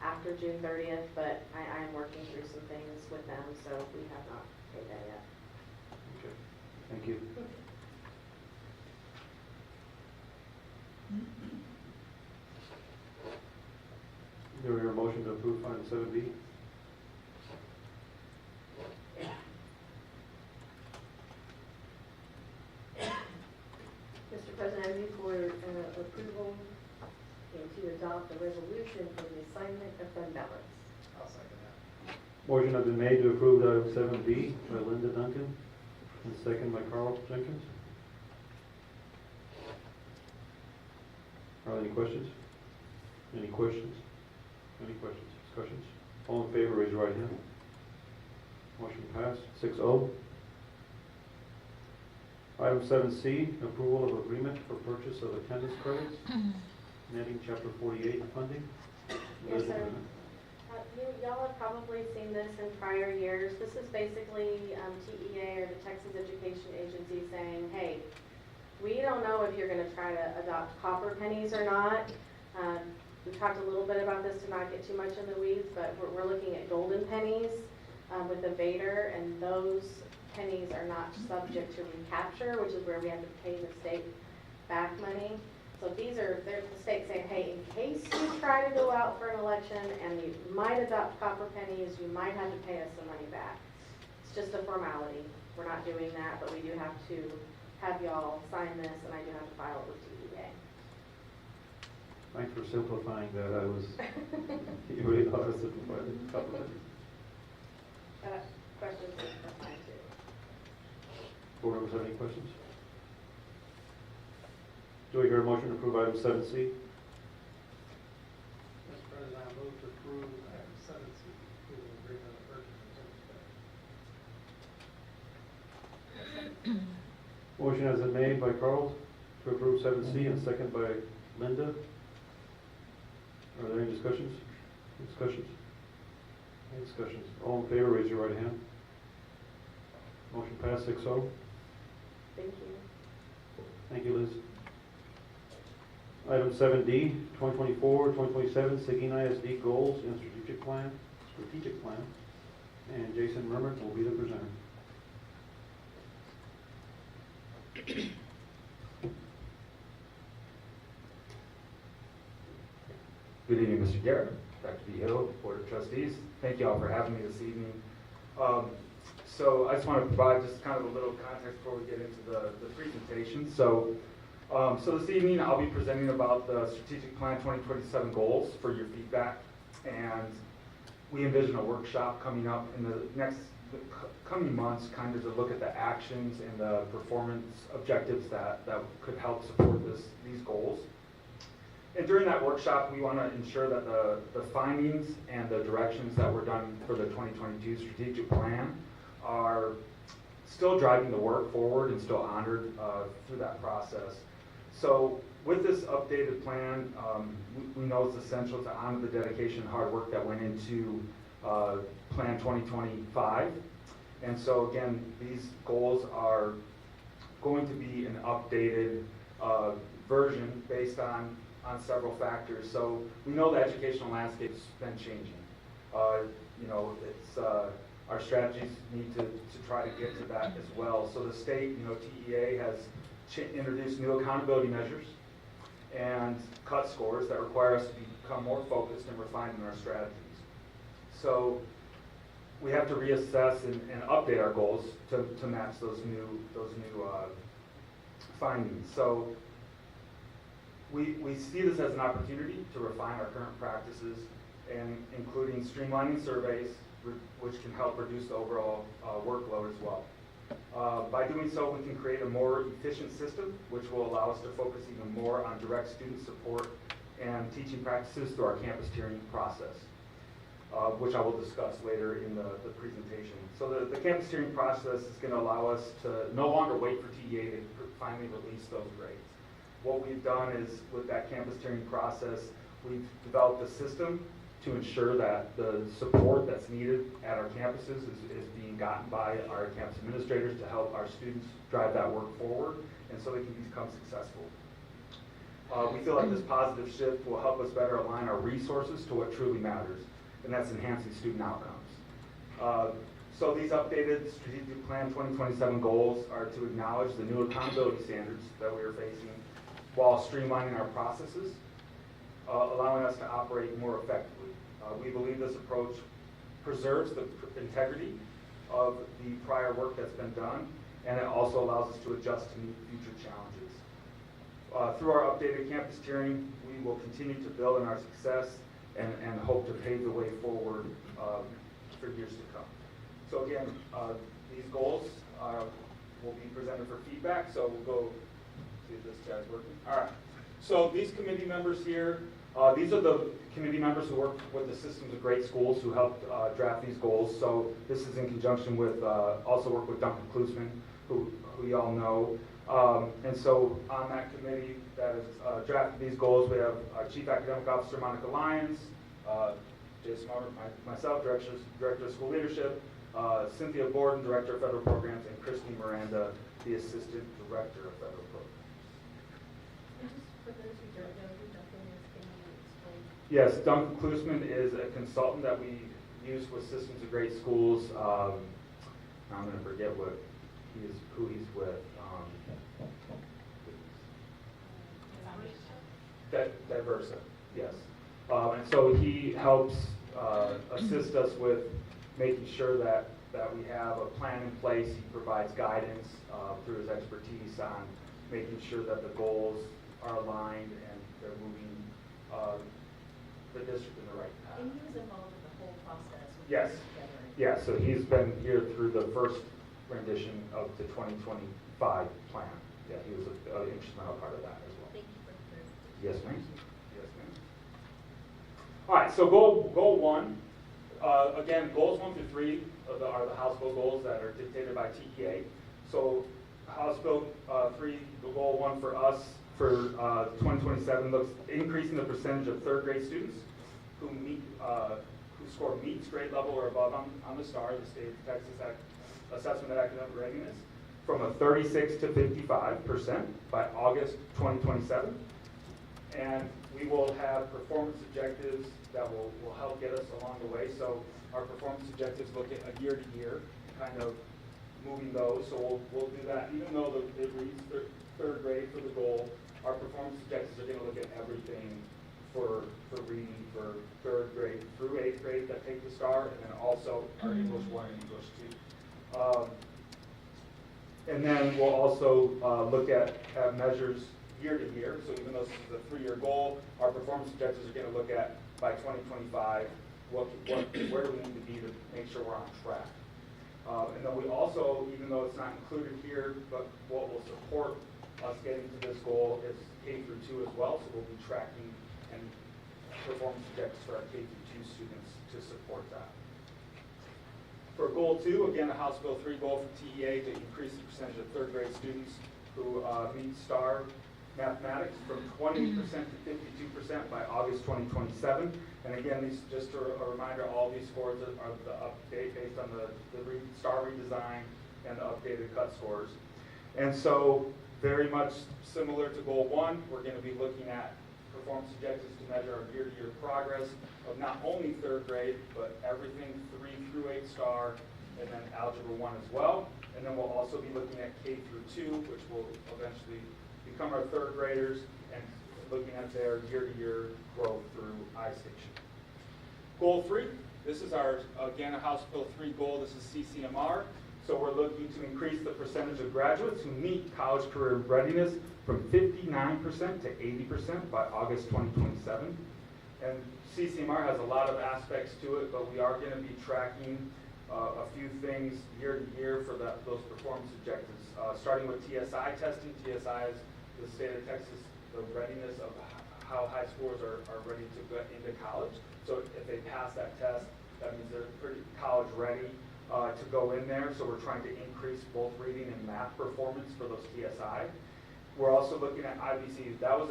after June 30th, but I am working through some things with them, so we have not paid that yet. Okay, thank you. Do we hear a motion to approve item 7B? Mr. President, I move for approval and to adopt a resolution for the assignment of fund balance. I'll second that. Motion has been made to approve item 7B by Linda Duncan and second by Carl Jenkins. Are there any questions? Any questions? Any questions? Discussions? All in favor, raise your right hand. Motion passed, 6-0. Item 7C, approval of agreement for purchase of attendance credits, netting Chapter 48 funding. Yes, sir. Y'all have probably seen this in prior years. This is basically TEA, or the Texas Education Agency, saying, hey, we don't know if you're going to try to adopt copper pennies or not. We talked a little bit about this to not get too much in the weeds, but we're looking at golden pennies with a Vader, and those pennies are not subject to recapture, which is where we have to pay the state back money. So they're the state saying, hey, in case you try to go out for an election and you might adopt copper pennies, you might have to pay us some money back. It's just a formality. We're not doing that, but we do have to have y'all sign this, and I do have to file it with TEA. Thanks for simplifying that. I was, you really thought I simplified it a couple of times. Questions? That's fine too. Board members have any questions? Do we hear a motion to approve item 7C? Mr. President, I move to approve item 7C, approval of agreement of purchase of attendance credit. Motion has been made by Carl to approve 7C and second by Linda. Are there any discussions? Discussions? Any discussions? All in favor, raise your right hand. Motion passed 6-0. Thank you. Thank you, Liz. Item 7D, 2024-2027 Seguin ISD Goals and Strategic Plan. And Jason Mermer will be the presenter. Good evening, Mr. Garrett, Dr. B. Hill, Board of Trustees. Thank you all for having me this evening. So I just want to provide just kind of a little context before we get into the presentation. So this evening I'll be presenting about the Strategic Plan 2027 goals for your feedback, and we envision a workshop coming up in the coming months kind of to look at the actions and the performance objectives that could help support these goals. And during that workshop, we want to ensure that the findings and the directions that were done for the 2022 strategic plan are still driving the work forward and still honored through that process. So with this updated plan, we know it's essential to honor the dedication and hard work that went into Plan 2025. And so again, these goals are going to be an updated version based on on several factors. So we know the educational landscape's been changing. You know, it's, our strategies need to try to get to that as well. So the state, you know, TEA has introduced new accountability measures and cut scores that require us to become more focused and refined in our strategies. So we have to reassess and update our goals to match those new findings. So we see this as an opportunity to refine our current practices, and including streamlining surveys, which can help reduce the overall workload as well. By doing so, we can create a more efficient system, which will allow us to focus even more on direct student support and teaching practices through our campus tiering process, which I will discuss later in the presentation. So the campus tiering process is going to allow us to no longer wait for TEA to finally release those grades. What we've done is, with that campus tiering process, we've developed a system to ensure that the support that's needed at our campuses is being gotten by our campus administrators to help our students drive that work forward, and so they can become successful. We feel like this positive shift will help us better align our resources to what truly matters, and that's enhancing student outcomes. So these updated Strategic Plan 2027 goals are to acknowledge the new accountability standards that we are facing while streamlining our processes, allowing us to operate more effectively. We believe this approach preserves the integrity of the prior work that's been done, and it also allows us to adjust to meet future challenges. Through our updated campus tiering, we will continue to build on our success and hope to pave the way forward for years to come. So again, these goals will be presented for feedback, so we'll go see if this chat's working. All right, so these committee members here, these are the committee members who work with the Systems of Great Schools who helped draft these goals. So this is in conjunction with, also work with Duncan Klusman, who y'all know. And so on that committee that has drafted these goals, we have our Chief Academic Officer, Monica Lyons, Jason Martin, myself, Director of School Leadership, Cynthia Borden, Director of Federal Programs, and Christy Miranda, the Assistant Director of Federal Programs. For those who don't know who Duncan is, can you explain? Yes, Duncan Klusman is a consultant that we use with Systems of Great Schools. I'm going to forget who he's with. Diversa, yes. And so he helps assist us with making sure that we have a plan in place. He provides guidance through his expertise on making sure that the goals are aligned and they're moving the district in the right path. And he was involved in the whole process. When Yes. we were together. Yeah, so he's been here through the first rendition of the 2025 plan. Yeah, he was an instrumental part of that as well. Thank you for the clarification. Yes, ma'am. Yes, ma'am. All right, so goal one. Again, goals 1 through 3 are the House Bill goals that are dictated by TEA. So House Bill 3, the goal 1 for us for 2027 looks increasing the percentage of third grade students who score meets grade level or above on the STAR, the State of Texas Assessment of Academic Readiness, from a 36 to 55% by August 2027. And we will have performance objectives that will help get us along the way. So our performance objectives look at year to year, kind of moving those. So we'll do that. Even though it reads third grade for the goal, our performance objectives are going to look at everything for reading for third grade through 8th grade that take the STAR, and then also our English 1 and English 2. And then we'll also look at measures year to year. So even though this is a 3-year goal, our performance objectives are going to look at by 2025 where do we need to be to make sure we're on track. And then we also, even though it's not included here, but what will support us getting to this goal is K through 2 as well. So we'll be tracking and performance objectives for our K through 2 students to support that. For goal 2, again, a House Bill 3 goal for TEA to increase the percentage of third grade students who meet STAR mathematics from 20% to 52% by August 2027. And again, these, just a reminder, all these scores are the update based on the STAR redesign and the updated cut scores. And so very much similar to goal 1, we're going to be looking at performance objectives to measure our year-to-year progress of not only third grade, but everything 3 through 8 star, and then Algebra 1 as well. And then we'll also be looking at K through 2, which will eventually become our third graders, and looking at their year-to-year growth through iStation. Goal 3, this is our, again, a House Bill 3 goal. This is CCMR. So we're looking to increase the percentage of graduates who meet college career readiness from 59% to 80% by August 2027. And CCMR has a lot of aspects to it, but we are going to be tracking a few things year to year for those performance objectives. Starting with TSI testing. TSI is the state of Texas, the readiness of how high schoolers are ready to get into college. So if they pass that test, that means they're pretty college ready to go in there. So we're trying to increase both reading and math performance for those TSI. We're also looking at IBC. That was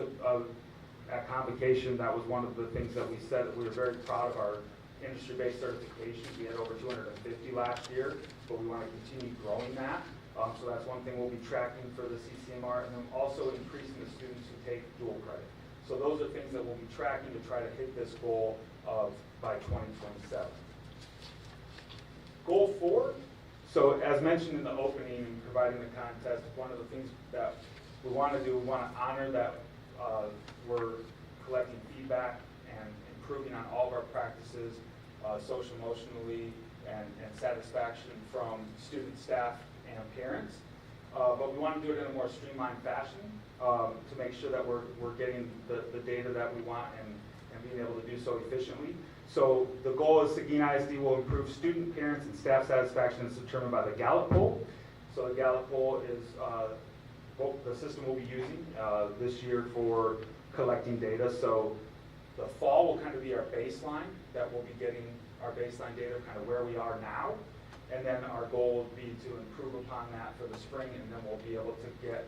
at Convocation, that was one of the things that we said, that we were very proud of our industry-based certifications. We had over 250 last year, but we want to continue growing that. So that's one thing we'll be tracking for the CCMR, and then also increasing the students who take dual credit. So those are things that we'll be tracking to try to hit this goal of by 2027. Goal 4, so as mentioned in the opening and providing the contest, one of the things that we want to do, we want to honor that we're collecting feedback and improving on all of our practices, social, emotionally, and satisfaction from students, staff, and parents. But we want to do it in a more streamlined fashion to make sure that we're getting the data that we want and being able to do so efficiently. So the goal is Seguin ISD will improve student, parents, and staff satisfaction as determined by the Gallup poll. So the Gallup poll is the system we'll be using this year for collecting data. So the fall will kind of be our baseline, that we'll be getting our baseline data, kind of where we are now. And then our goal will be to improve upon that for the spring, and then we'll be able to get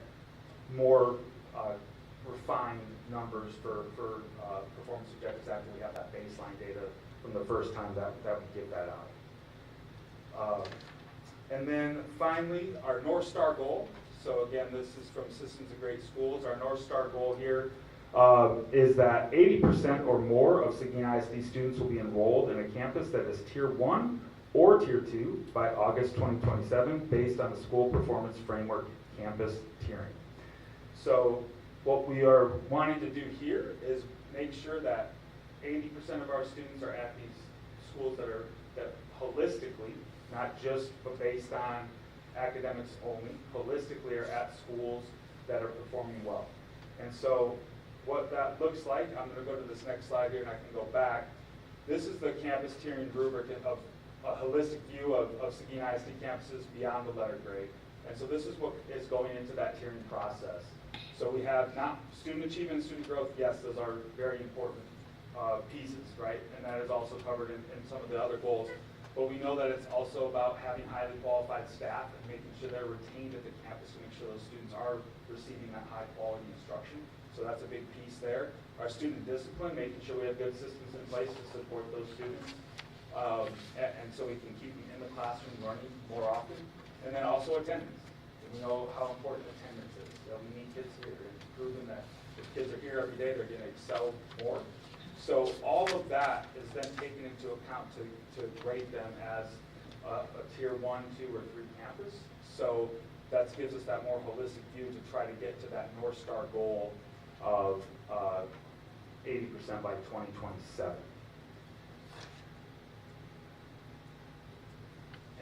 more refined numbers for performance objectives after we have that baseline data from the first time that we give that out. And then finally, our North Star goal. So again, this is from Systems of Great Schools. Our North Star goal here is that 80% or more of Seguin ISD students will be enrolled in a campus that is Tier 1 or Tier 2 by August 2027 based on the School Performance Framework campus tiering. So what we are wanting to do here is make sure that 80% of our students are at these schools that holistically, not just based on academics only, holistically are at schools that are performing well. And so what that looks like, I'm going to go to this next slide here and I can go back. This is the campus tiering rubric of a holistic view of Seguin ISD campuses beyond the letter grade. And so this is what is going into that tiering process. So we have not student achievement and student growth, yes, those are very important pieces, right? And that is also covered in some of the other goals. But we know that it's also about having highly qualified staff and making sure they're retained at the campus to make sure those students are receiving that high quality instruction. So that's a big piece there. Our student discipline, making sure we have good systems in place to support those students. And so we can keep them in the classroom learning more often. And then also attendance. We know how important attendance is. We need kids here and proving that if kids are here every day, they're going to excel more. So all of that is then taken into account to grade them as a Tier 1, 2, or 3 campus. So that gives us that more holistic view to try to get to that North Star goal of 80% by 2027.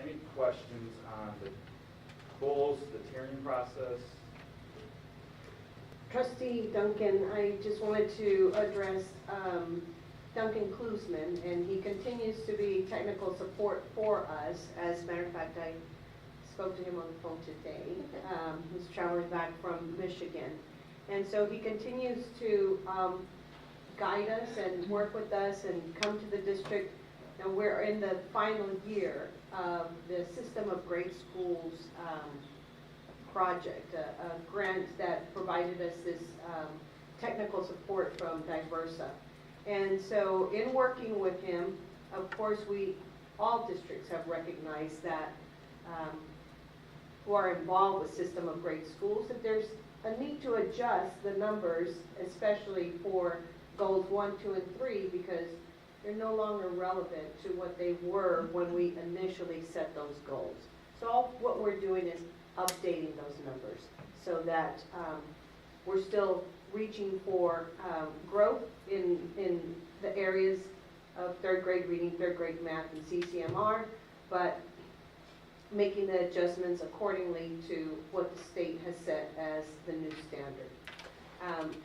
Any questions on the goals, the tiering process? Trustee Duncan, I just wanted to address Duncan Klusman, and he continues to be technical support for us. As a matter of fact, I spoke to him on the phone today. He's traveling back from Michigan. And so he continues to guide us and work with us and come to the district. And we're in the final year of the System of Great Schools project, a grant that provided us this technical support from Diversa. And so in working with him, of course, all districts have recognized that who are involved with System of Great Schools, that there's a need to adjust the numbers, especially for goals 1, 2, and 3, because they're no longer relevant to what they were when we initially set those goals. So all what we're doing is updating those numbers so that we're still reaching for growth in the areas of third grade reading, third grade math, and CCMR, but making the adjustments accordingly to what the state has set as the new standard.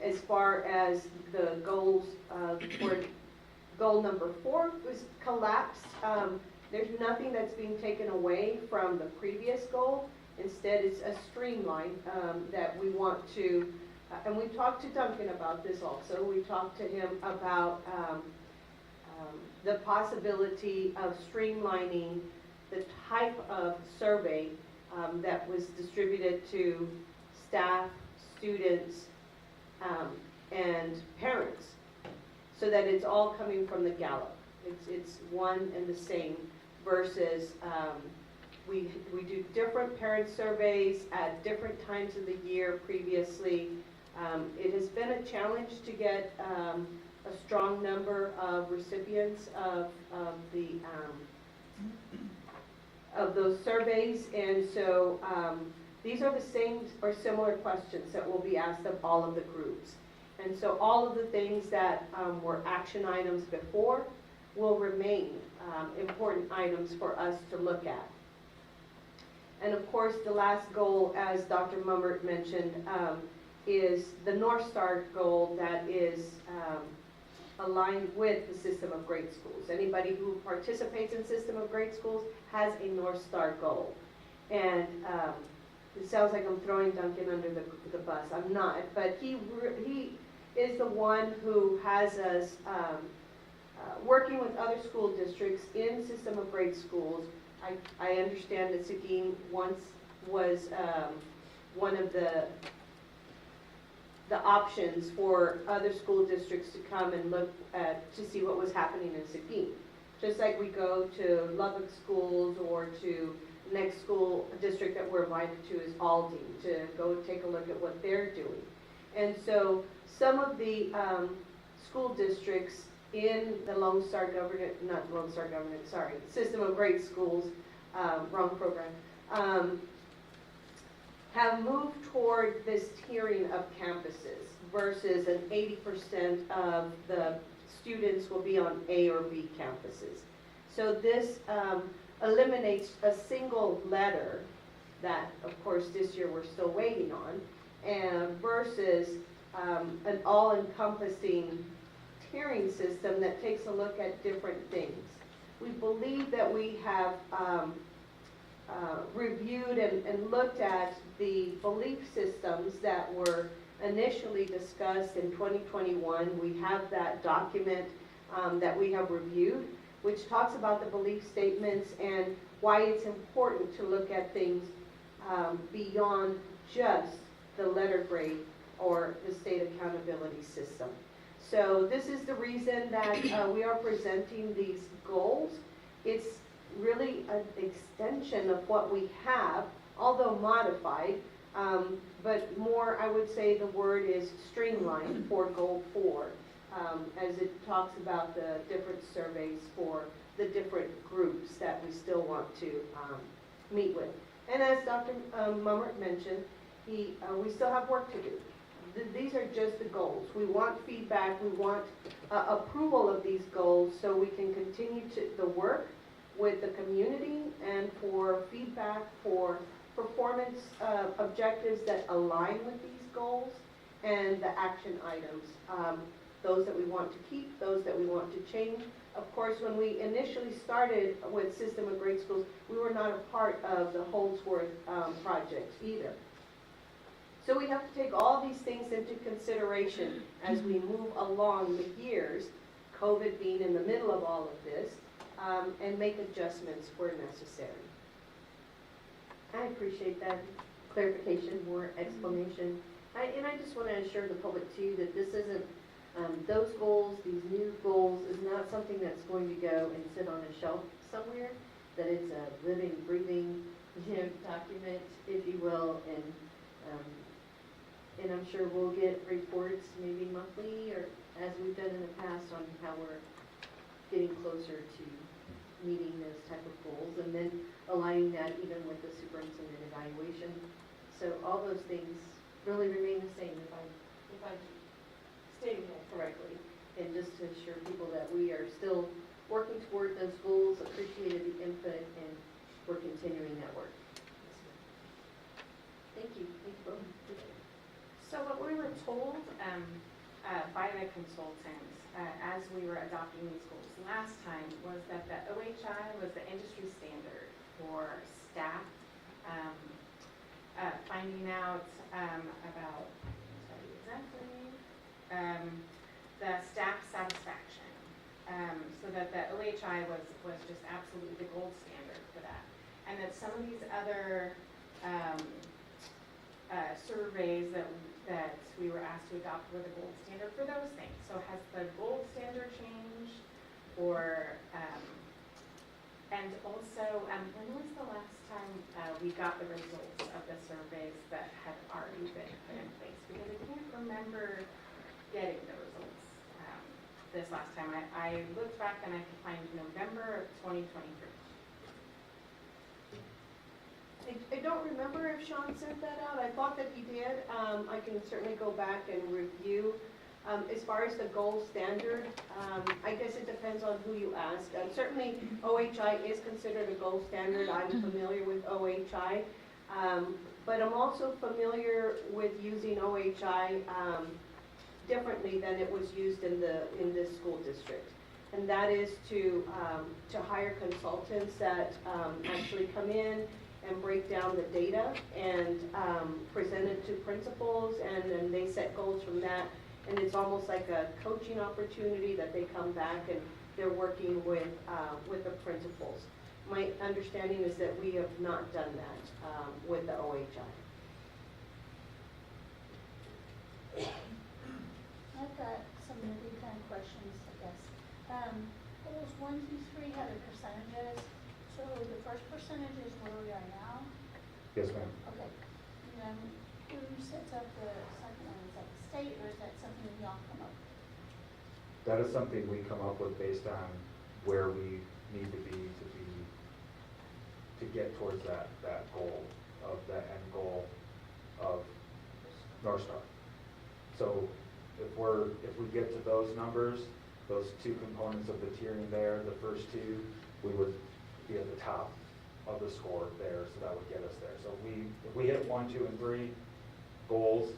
As far as the goals for goal number 4 was collapsed. There's nothing that's being taken away from the previous goal. Instead, it's a streamline that we want to, and we talked to Duncan about this also. We talked to him about the possibility of streamlining the type of survey that was distributed to staff, students, and parents, so that it's all coming from the Gallup. It's one and the same versus we do different parent surveys at different times of the year previously. It has been a challenge to get a strong number of recipients of those surveys, and so these are the same or similar questions that will be asked of all of the groups. And so all of the things that were action items before will remain important items for us to look at. And of course, the last goal, as Dr. Mummert mentioned, is the North Star goal that is aligned with the system of grade schools. Anybody who participates in system of grade schools has a North Star goal. And it sounds like I'm throwing Duncan under the bus. I'm not, but he is the one who has us working with other school districts in system of grade schools. I understand that Seguin once was one of the options for other school districts to come and look at to see what was happening in Seguin. Just like we go to Lubbock schools or to next school district that we're invited to is Aldine, to go take a look at what they're doing. And so some of the school districts in the Lone Star Government, not Lone Star Government, sorry, system of grade schools, wrong program, have moved toward this tiering of campuses versus an 80% of the students will be on A or B campuses. So this eliminates a single letter that, of course, this year we're still waiting on, and versus an all-encompassing tiering system that takes a look at different things. We believe that we have reviewed and looked at the belief systems that were initially discussed in 2021. We have that document that we have reviewed, which talks about the belief statements and why it's important to look at things beyond just the letter grade or the state accountability system. So this is the reason that we are presenting these goals. It's really an extension of what we have, although modified, but more, I would say the word is streamlined for goal 4, as it talks about the different surveys for the different groups that we still want to meet with. And as Dr. Mummert mentioned, we still have work to do. These are just the goals. We want feedback, we want approval of these goals so we can continue the work with the community and for feedback for performance objectives that align with these goals and the action items, those that we want to keep, those that we want to change. Of course, when we initially started with System of Grade Schools, we were not a part of the Holdsworth project either. So we have to take all these things into consideration as we move along the years, COVID being in the middle of all of this, and make adjustments where necessary. I appreciate that clarification, more explanation. And I just want to assure the public too that this isn't, those goals, these new goals, is not something that's going to go and sit on a shelf somewhere, that it's a living, breathing, document, if you will, and And I'm sure we'll get reports maybe monthly or as we've done in the past on how we're getting closer to meeting those type of goals, and then aligning that even with the superintendent evaluation. So all those things really remain the same if I'm stating that correctly. And just to assure people that we are still working toward those goals, appreciated the input, and we're continuing that work. Thank you. Thank you both. So what we were told by the consultant as we were adopting these goals last time was that the OHI was the industry standard for staff finding out about, I'll tell you exactly, the staff satisfaction. So that the OHI was just absolutely the gold standard for that. And that some of these other surveys that we were asked to adopt were the gold standard for those things. So has the gold standard changed? Or, and also, when was the last time we got the results of the surveys that had already been put in place? Because I can't remember getting the results this last time. I looked back and I could find November of 2023. I don't remember if Sean sent that out. I thought that he did. I can certainly go back and review. As far as the gold standard, I guess it depends on who you ask. Certainly OHI is considered a gold standard. I'm familiar with OHI. But I'm also familiar with using OHI differently than it was used in this school district. And that is to hire consultants that actually come in and break down the data and present it to principals, and then they set goals from that. And it's almost like a coaching opportunity that they come back and they're working with the principals. My understanding is that we have not done that with the OHI. I've got some maybe kind of questions, I guess. Goals 1 through 3 have the percentages. So the first percentage is where we are now. Yes, ma'am. Okay. And then who sets up the second one? Is that the state, or is that something that y'all come up with? That is something we come up with based on where we need to get towards that goal of that end goal of North Star. So if we get to those numbers, those two components of the tiering there, the first two, we would be at the top of the score there, so that would get us there. So if we hit 1, 2, and 3 goals,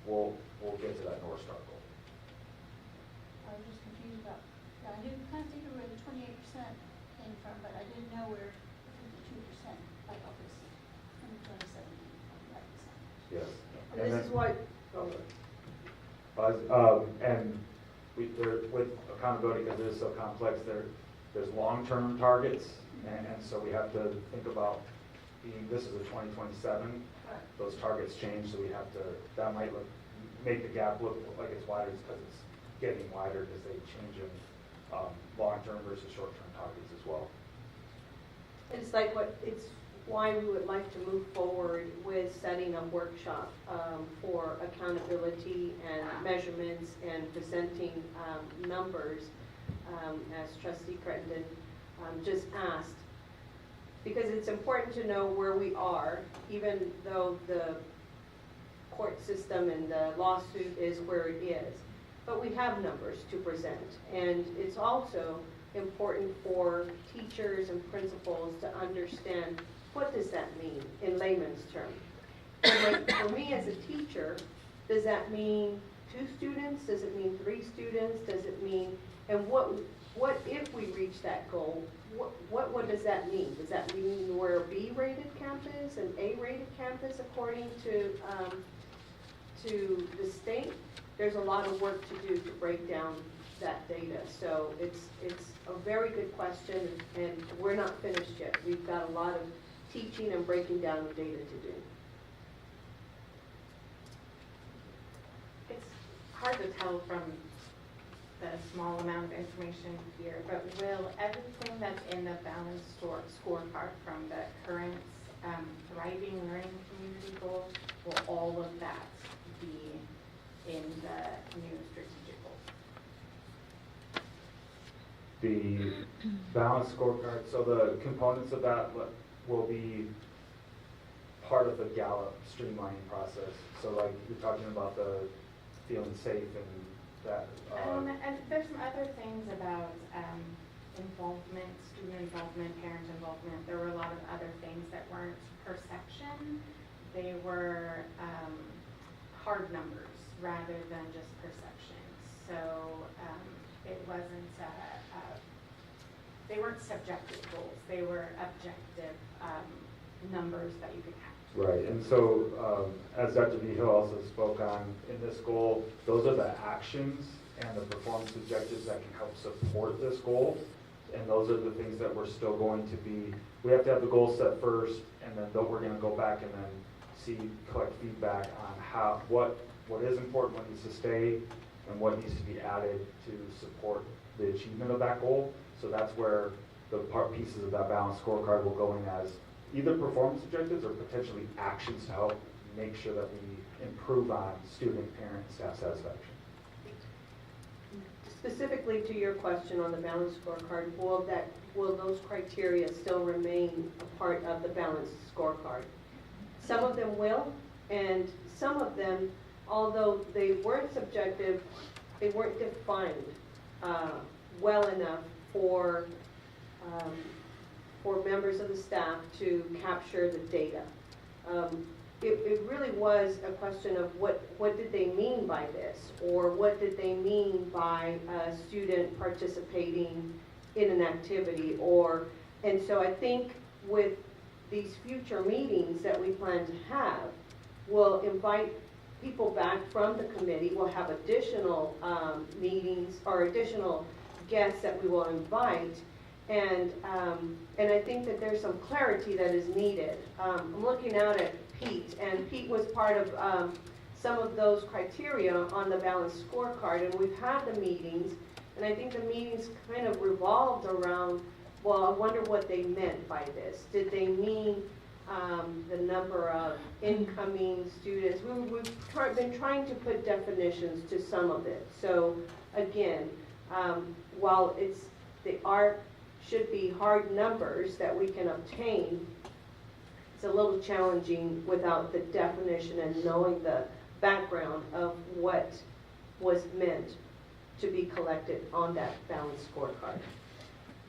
we'll get to that North Star goal. I was just confused about, I didn't kind of figure where the 28% came from, but I didn't know where the 52% like all this in 2017. Yes. And this is why, and with accountability, because it is so complex, there's long-term targets, and so we have to think about this is a 2027, those targets change, so we have to, that might make the gap look like it's wider because it's getting wider because they change in long-term versus short-term targets as well. it's like it's why we would like to move forward with setting a workshop for accountability and measurements and presenting numbers, as Trustee Crittenden just asked. Because it's important to know where we are, even though the court system and the lawsuit is where it is. But we have numbers to present. And it's also important for teachers and principals to understand, what does that mean in layman's terms? Like for me as a teacher, does that mean 2 students? Does it mean 3 students? Does it mean, and what if we reach that goal? What does that mean? Does that mean we're a B-rated campus, an A-rated campus according to the state? There's a lot of work to do to break down that data. So it's a very good question, and we're not finished yet. We've got a lot of teaching and breaking down the data to do. It's hard to tell from the small amount of information here, but will everything that's in the balanced scorecard from the current Thriving Learning Community Goal, will all of that be in the new strategic goals? The balanced scorecard, so the components of that will be part of the Gallup streamlining process. So like you're talking about the feeling safe and that. And there's some other things about involvement, student involvement, parent involvement. There were a lot of other things that weren't perception. They were hard numbers rather than just perception. So it wasn't, they weren't subjective goals. They were objective numbers that you could have. Right, and so as Dr. Vigil also spoke on, in this goal, those are the actions and the performance objectives that can help support this goal. And those are the things that we're still going to be, we have to have the goal set first, and then we're going to go back and then collect feedback on what is important, what needs to stay, and what needs to be added to support the achievement of that goal. So that's where the pieces of that balanced scorecard will go in as either performance objectives or potentially actions to help make sure that we improve on student, parent, and staff satisfaction. Specifically to your question on the balanced scorecard, will those criteria still remain a part of the balanced scorecard? Some of them will, and some of them, although they weren't subjective, they weren't defined well enough for members of the staff to capture the data. It really was a question of what did they mean by this, or what did they mean by a student participating in an activity, and so I think with these future meetings that we plan to have, we'll invite people back from the committee. We'll have additional meetings or additional guests that we will invite, and I think that there's some clarity that is needed. I'm looking out at Pete, and Pete was part of some of those criteria on the balanced scorecard, and we've had the meetings, and I think the meetings kind of revolved around, well, I wonder what they meant by this. Did they mean the number of incoming students? We've been trying to put definitions to some of it. So again, while they should be hard numbers that we can obtain, it's a little challenging without the definition and knowing the background of what was meant to be collected on that balanced scorecard.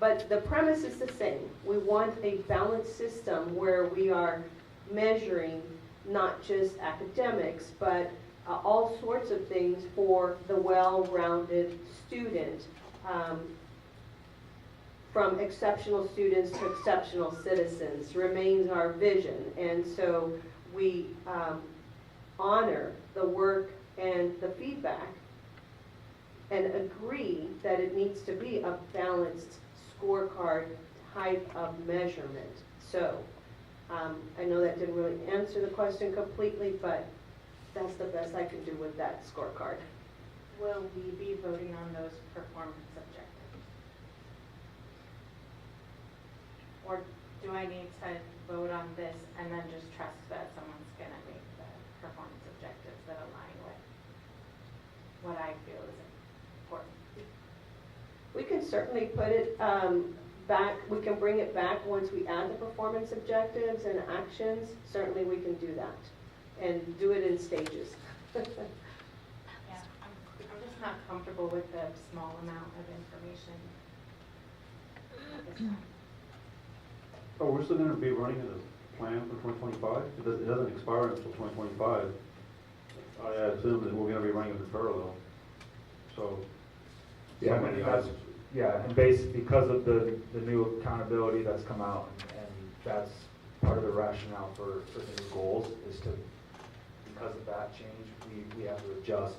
But the premise is the same. We want a balanced system where we are measuring not just academics, but all sorts of things for the well-rounded student, from exceptional students to exceptional citizens remains our vision. And so we honor the work and the feedback and agree that it needs to be a balanced scorecard type of measurement. So I know that didn't really answer the question completely, but that's the best I can do with that scorecard. Will we be voting on those performance objectives? Or do I need to vote on this and then just trust that someone's going to make the performance objectives that align with what I feel is important? We can certainly put it back, we can bring it back once we add the performance objectives and actions. Certainly we can do that and do it in stages. Yeah, I'm just not comfortable with the small amount of information at this time. Oh, we're still going to be running the plan for 2025? It doesn't expire until 2025. I assume that we're going to be running it in parallel. So, Yeah, so many that's, items. yeah, and because of the new accountability that's come out, and that's part of the rationale for the new goals, is to, because of that change, we have to adjust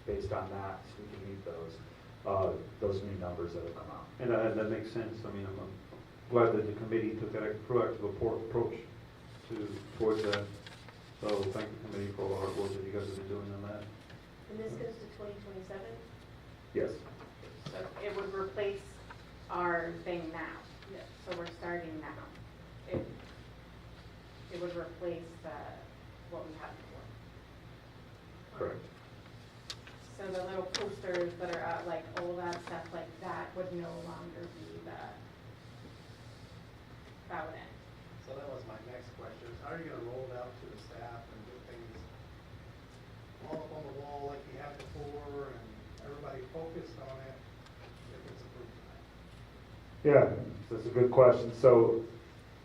based on that so we can meet those new numbers that have come out. And that makes sense. I mean, I'm glad that the committee took that proactive approach towards that. So thank the committee for all the hard work that you guys have been doing on that. And this goes to 2027? Yes. So it would replace our thing now. So we're starting now. It would replace what we had before. Correct. So the little posters that are out, like all that stuff like that would no longer be that would end. So that was my next question. How are you gonna roll it out to the staff and get things all up on the wall like you have before and everybody focused on it if it's approved tonight? Yeah, that's a good question. So,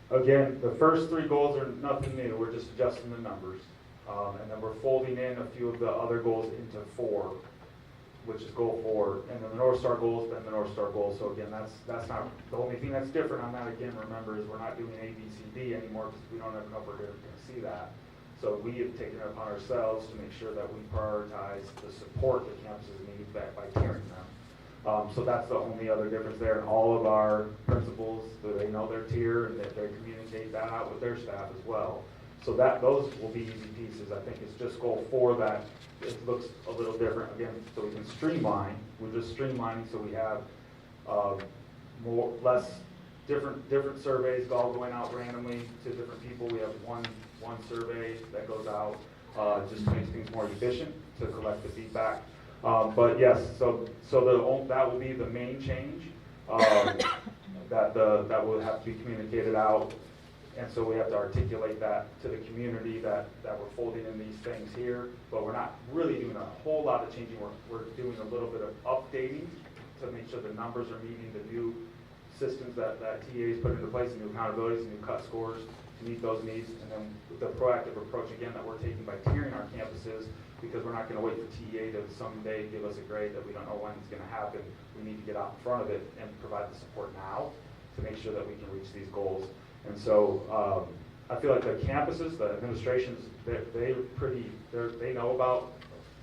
again, the first three goals are nothing new, we're just adjusting the numbers. And then we're folding in a few of the other goals into 4, which is goal 4, and then the North Star goals, then the North Star goals. So again, that's not, the only thing that's different on that, again, remember, is we're not doing A, B, C, D anymore because we don't have enough we're going to see that. So we have taken it upon ourselves to make sure that we prioritize the support that campuses need by tiering them. So that's the only other difference there. And all of our principals, they know their tier and that they communicate that out with their staff as well. So those will be easy pieces. I think it's just goal 4 that it looks a little different again, so we can streamline. We're just streamlining so we have less different surveys all going out randomly to different people. We have one survey that goes out just to make things more efficient to collect the feedback. But yes, so that will be the main change that will have to be communicated out. And so we have to articulate that to the community that we're folding in these things here, but we're not really doing a whole lot of changing. We're doing a little bit of updating to make sure the numbers are meeting the new systems that TA's put into place, new accountabilities, new cut scores to meet those needs. And then with the proactive approach again that we're taking by tiering our campuses, because we're not going to wait for TA to someday give us a grade that we don't know when it's going to happen. We need to get out in front of it and provide the support now to make sure that we can reach these goals. And so I feel like the campuses, the administrations, they know about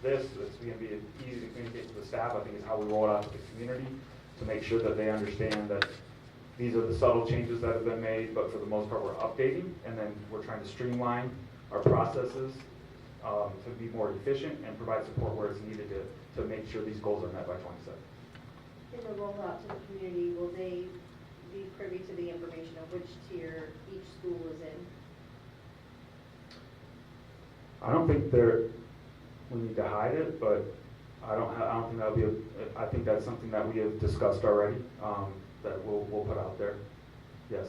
this. It's going to be easy to communicate with the staff. I think is how we roll it out to the community to make sure that they understand that these are the subtle changes that have been made, but for the most part we're updating, and then we're trying to streamline our processes to be more efficient and provide support where it's needed to make sure these goals are met by 27. In the rollout to the community, will they be privy to the information of which tier each school is in? I don't think we need to hide it, but I don't think that'll be I think that's something that we have discussed already, that we'll put out there. Yes.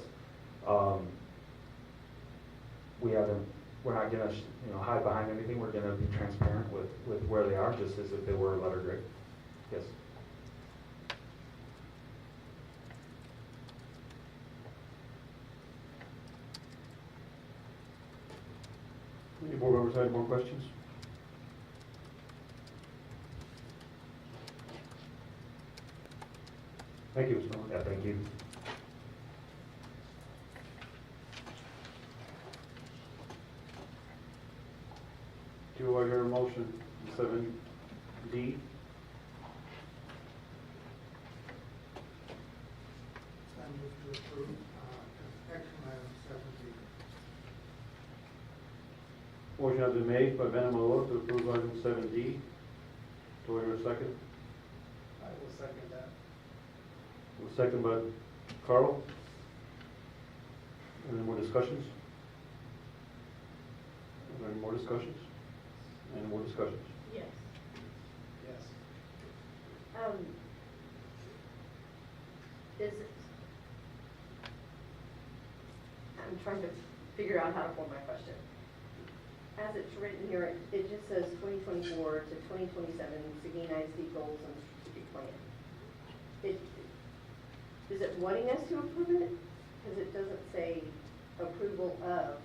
We're not gonna hide behind anything. We're gonna be transparent with where they are, just as if they were a letter grade. Yes. Any board members have more questions? Thank you, Mr. Miller. Yeah, thank you. Do I hear a motion, 7D? I move to approve action item 7D. Motion has been made by Ben Malone to approve item 7D. Do I hear a second? I will second that. A second by Carl. Any more discussions? Are there any more discussions? Any more discussions? Yes. Yes. I'm trying to figure out how to form my question. As it's written here, it just says 2024 to 2027 Seguin ISD goals and strategic plan. Is it wanting us to approve it? Because it doesn't say approval of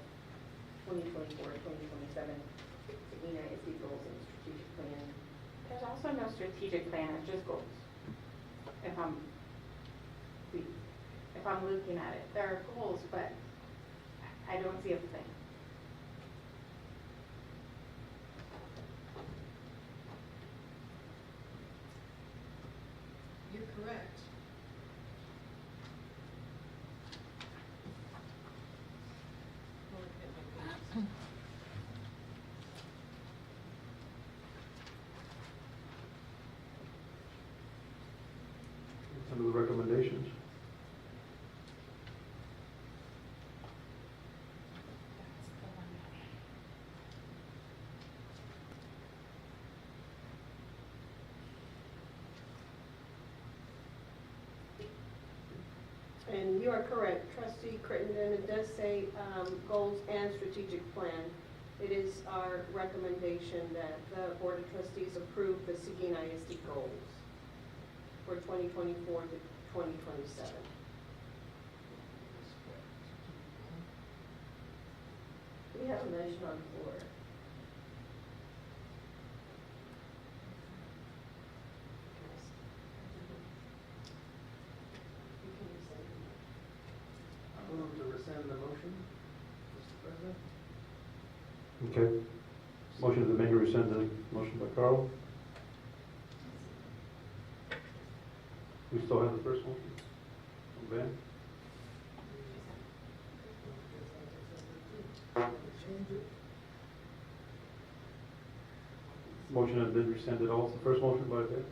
2024 to 2027 Seguin ISD goals and strategic plan. There's also no strategic plan, it's just goals. If I'm looking at it, there are goals, but I don't see a plan. You're correct. Some of the recommendations. and you are correct, trustee Crittenden, it does say, goals and strategic plan. It is our recommendation that the Board of Trustees approve the Seguin ISD goals for 2024 to 2027. We have a motion on the floor. I move to rescind the motion, Mr. President. Okay. Motion is made to rescind the motion by Carl. We still have the first motion? From Ben? Change it. Motion has been rescinded also. First motion by Ben?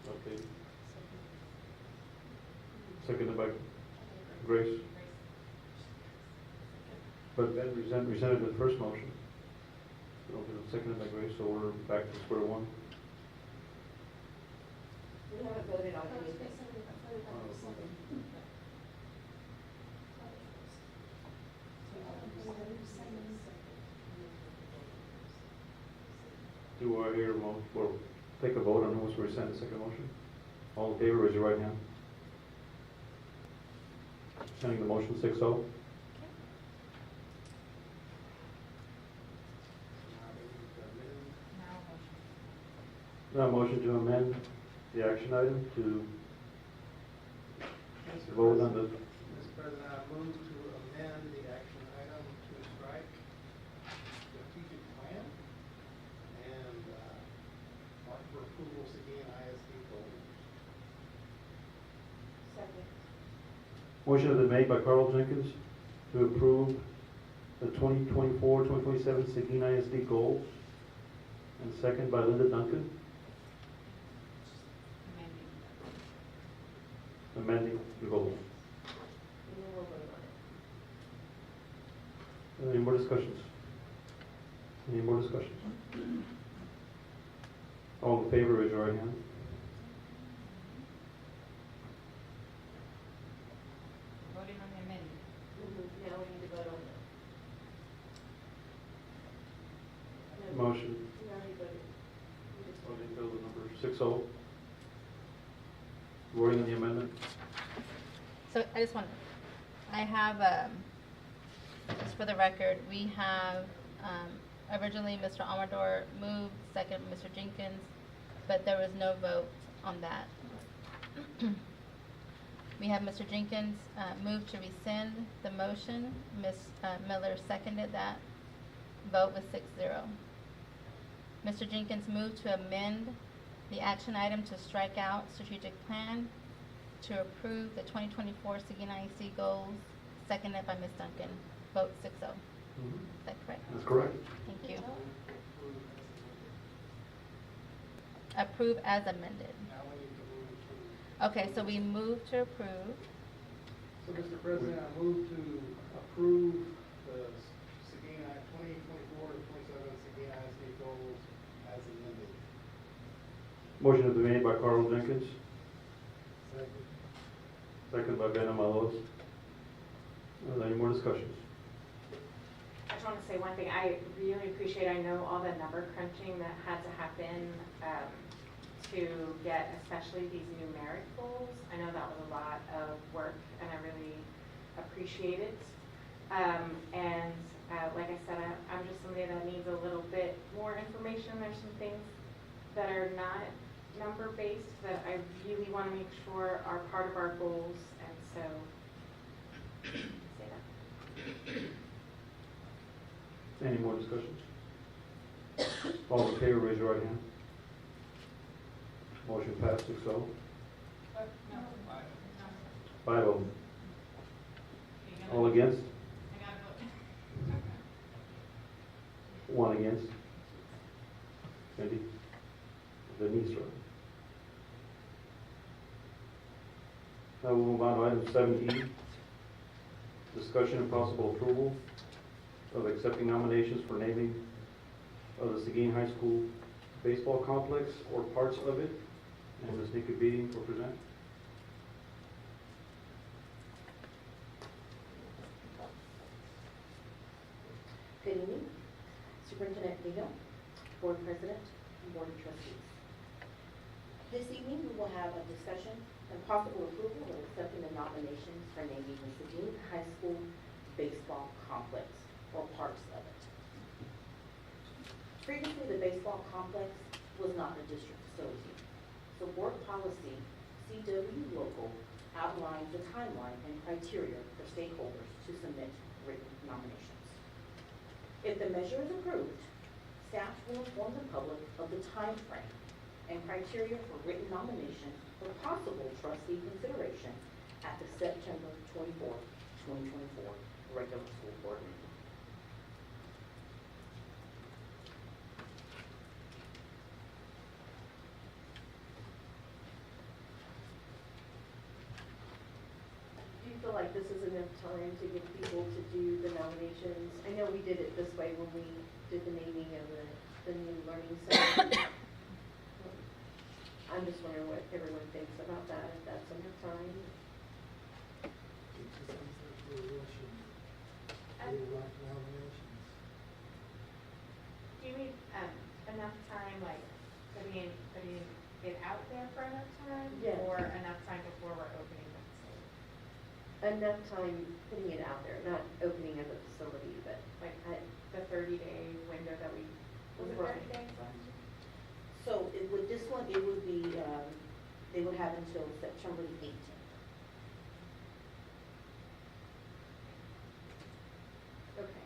Okay. Seconded by Grace. But Ben rescinded the first motion. Seconded by Grace, so we're back to square one. We haven't voted on anything. Do I hear a motion, or take a vote on who wants to rescind the second motion? All in favor, raise your right hand. Sending the motion 6-0. Now motion to amend the action item to vote on the, Mr. President, I move to amend the action item to strike strategic plan and mark for approval Seguin ISD goals. Second. motion has been made by Carl Jenkins to approve the 2024-2027 Seguin ISD goals, and second by Linda Duncan. Amending the goals. And then we'll vote on it. Any more discussions? Any more discussions? All in favor, raise your right hand. Voting on the amendment. Now we need to vote on it. Motion. We already voted. We just Voting voted. bill number 6-0. Voting on the amendment. So I just want, I have, just for the record, we have, originally Mr. Amador moved, second Mr. Jenkins, but there was no vote on that. We have Mr. Jenkins, moved to rescind the motion. Ms. Miller seconded that. Vote was 6-0. Mr. Jenkins moved to amend the action item to strike out strategic plan to approve the 2024 Seguin IEC goals, seconded by Ms. Duncan. Vote 6-0. Is that correct? That's correct. Thank you. Approve as amended. Now we need to move to. Okay, so we move to approve. So, Mr. President, I move to approve the Seguin 2024 to 27 Seguin ISD goals as amended. Motion has been made by Carl Jenkins, Second. second by Ben Amalos. Are there any more discussions? I just want to say one thing. I really appreciate, I know all the number crunching that had to happen to get especially these numeric goals. I know that was a lot of work and I really appreciate it. And like I said, I'm just somebody that needs a little bit more information. There's some things that are not number-based that I really want to make sure are part of our goals, and so, say that. Any more discussions? All in favor, raise your right hand. Motion passed 6-0. 5-0. All against? One against. Cindy? Denise, right? Now we'll move on to item 7E. Discussion and possible approval of accepting nominations for naming of the Seguin High School baseball complex or parts of it. And Ms. Nikki Beating will present. Good evening, Superintendent Vega, Board President, and Board of Trustees. This evening, we will have a discussion and possible approval of accepting the nominations for naming the Seguin High School baseball complex or parts of it. Previously, the baseball complex was not a district facility, so board policy CW Local outlines the timeline and criteria for stakeholders to submit written nominations. If the measure is approved, staff will inform the public of the time frame and criteria for written nomination for possible trustee consideration at the September 24th, 2024 regular school board meeting. Do you feel like this is enough time to give people to do the nominations? I know we did it this way when we did the naming of the new learning center. I'm just wondering what everyone thinks about that, if that's enough time. It just sounds like we're rushing. We like nominations. Do you need, enough time, like, putting it out there for enough time? Yes. Or enough time before we're opening the facility? Enough time putting it out there, not opening of the facility, but Like, the 30-day window that we, was it Right. 30 days last year? So with this one, it would be, they would have until September the 18th. okay.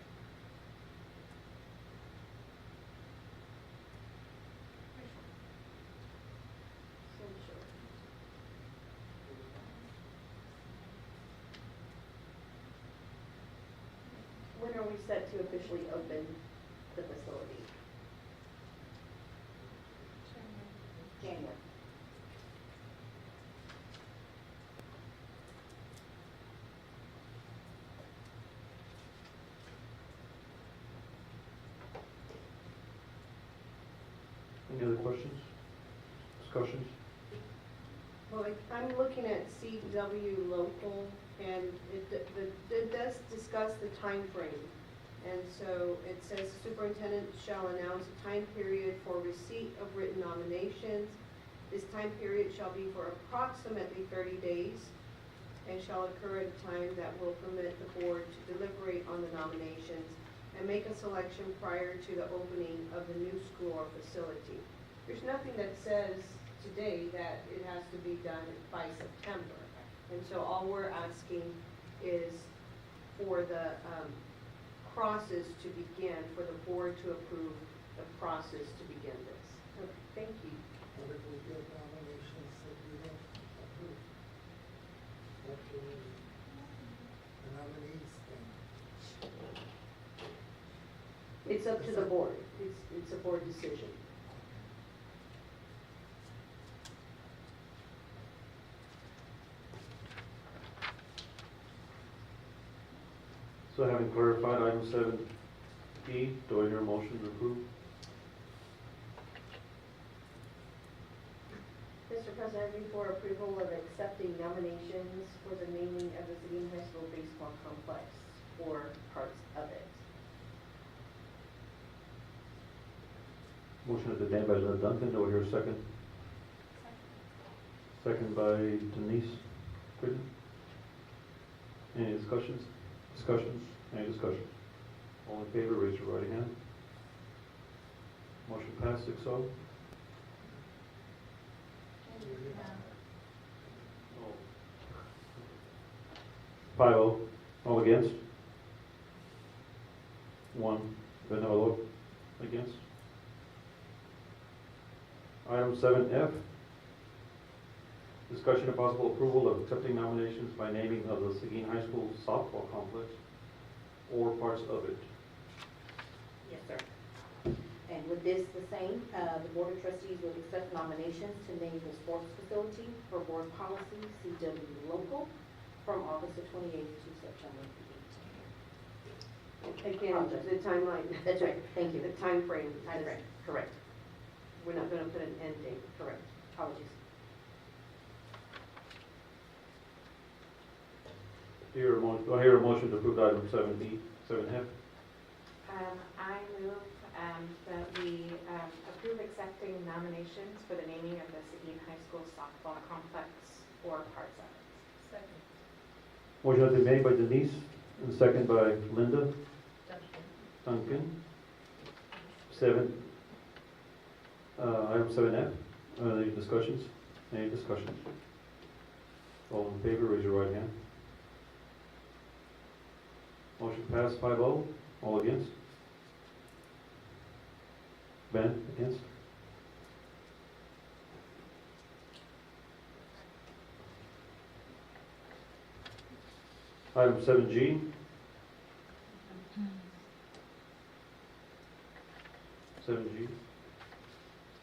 So sure. When are we set to officially open the facility? January. Any other questions, discussions? Well, I'm looking at CW Local, and it does discuss the time frame. And so it says superintendent shall announce a time period for receipt of written nominations. This time period shall be for approximately 30 days and shall occur at a time that will permit the board to deliberate on the nominations and make a selection prior to the opening of the new school or facility. There's nothing that says today that it has to be done by September. And so all we're asking is for the process to begin, for the board to approve the process to begin this. Okay, thank you. What if we get nominations that we don't approve? What do we, the nominees think? It's up to the board. It's a board decision. So having clarified item 7E, do I hear a motion to approve? Mr. President, I move for approval of accepting nominations for the naming of the Seguin High School baseball complex or parts of it. Motion has been made by Linda Duncan, do I hear a second? Second by Denise Britton. Any discussions? Any discussion? All in favor, raise your right hand. Motion passed 6-0. Five oh, all against? One, then no vote against? Item 7F, discussion of possible approval of accepting nominations by naming of the Seguin High School softball complex or parts of it. Yes, sir. And with this the same, the Board of Trustees will accept nominations to name the sports facility for board policy CW Local from August the 28th to September the 18th. Again, the timeline. That's right, thank you. The time frame. That's right, correct. We're not gonna put an end date. Correct. Apologies. Do I hear a motion to approve item 7B, 7F? I move that we approve accepting nominations for the naming of the Seguin High School softball complex or parts of it. Second. Motion has been made by Denise and second by Linda. Duncan. Item 7F. Any discussions? Any discussions? All in favor, raise your right hand. Motion passed 5-0. All against? Ben, against? Item 7G. Seven G,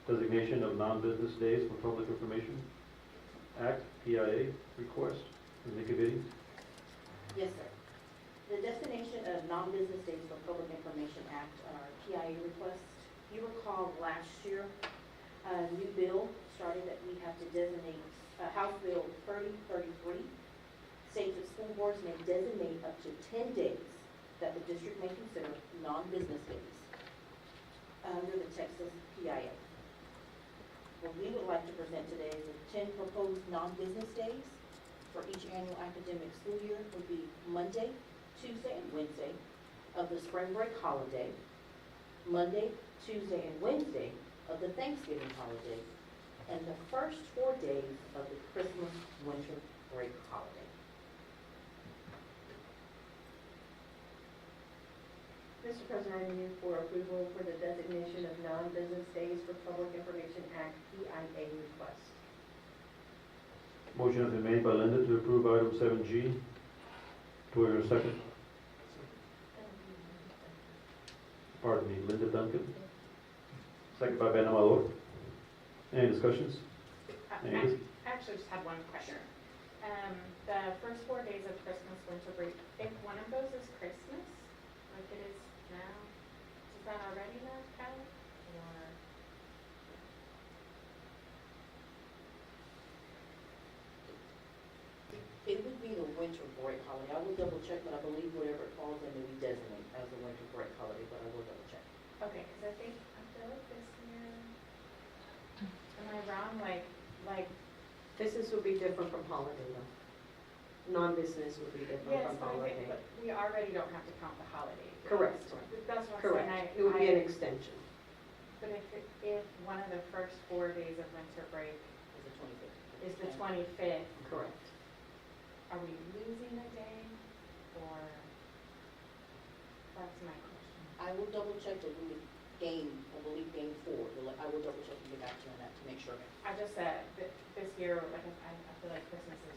designation of non-business days for Public Information Act, PIA request, Ms. Nicovitti. Yes, sir. The destination of non-business days for Public Information Act, PIA request. You recall last year, a new bill started that we have to designate, House Bill 3033 states that school boards may designate up to 10 days that the district may consider non-business days under the Texas PIA. What we would like to present today is the 10 proposed non-business days for each annual academic school year would be Monday, Tuesday, and Wednesday of the spring break holiday, Monday, Tuesday, and Wednesday of the Thanksgiving holiday, and the first 4 days of the Christmas winter break holiday. Mr. President, I move for approval for the designation of non-business days for Public Information Act PIA request. Motion has been made by Linda to approve item 7G. Do I hear a second? Pardon me, Linda Duncan. Second by Ben Amador. Any discussions? Any? I actually just had one question. The first 4 days of Christmas winter break, if one of those is Christmas, like it is now, does that already not count? Or It would be the winter break holiday. I will double check, but I believe whatever it falls under, we designate as the winter break holiday, but I will double check. okay, because I feel like this year, am I wrong? Like Business would be different from holiday though. Non-business would be different yes, from but I holiday. think, but we already don't have to count the holiday. Correct. That's what I'm Correct. saying. It would be an extension. But if one of the first 4 days of winter break It's the 25th. is the 25th, Correct. are we losing a day, or, that's my question. I will double check that we would gain, I believe gain 4. I will double check and get back to you on that to make sure. I just said, this year, like, I feel like Christmas is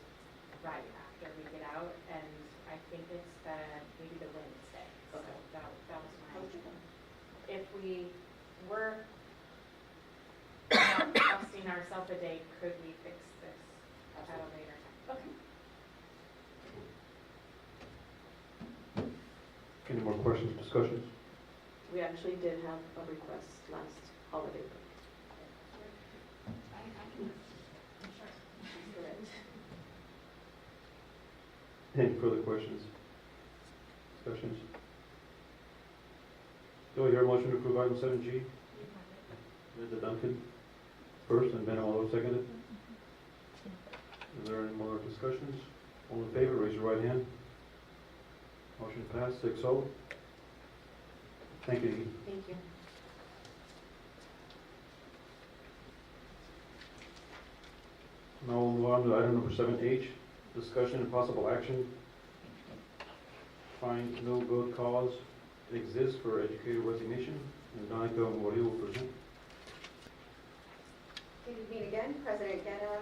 right after we get out, and I think it's maybe the Wednesday. So Okay. that was How would you my, know? if we were not costing ourselves a day, could we fix this at a later time? Okay. Any more questions, discussions? We actually did have a request last holiday break. Correct. Any further questions? Discussions? Do I hear a motion to approve item 7G? Linda Duncan first and Ben Amador seconded. Is there any more discussions? All in favor, raise your right hand. Motion passed 6-0. Thank you. Thank you. Now we'll move on to item number 7H, discussion and possible action. Find no good cause exists for educator resignation, and Donica Morillo will present. Good evening again, President Guetta,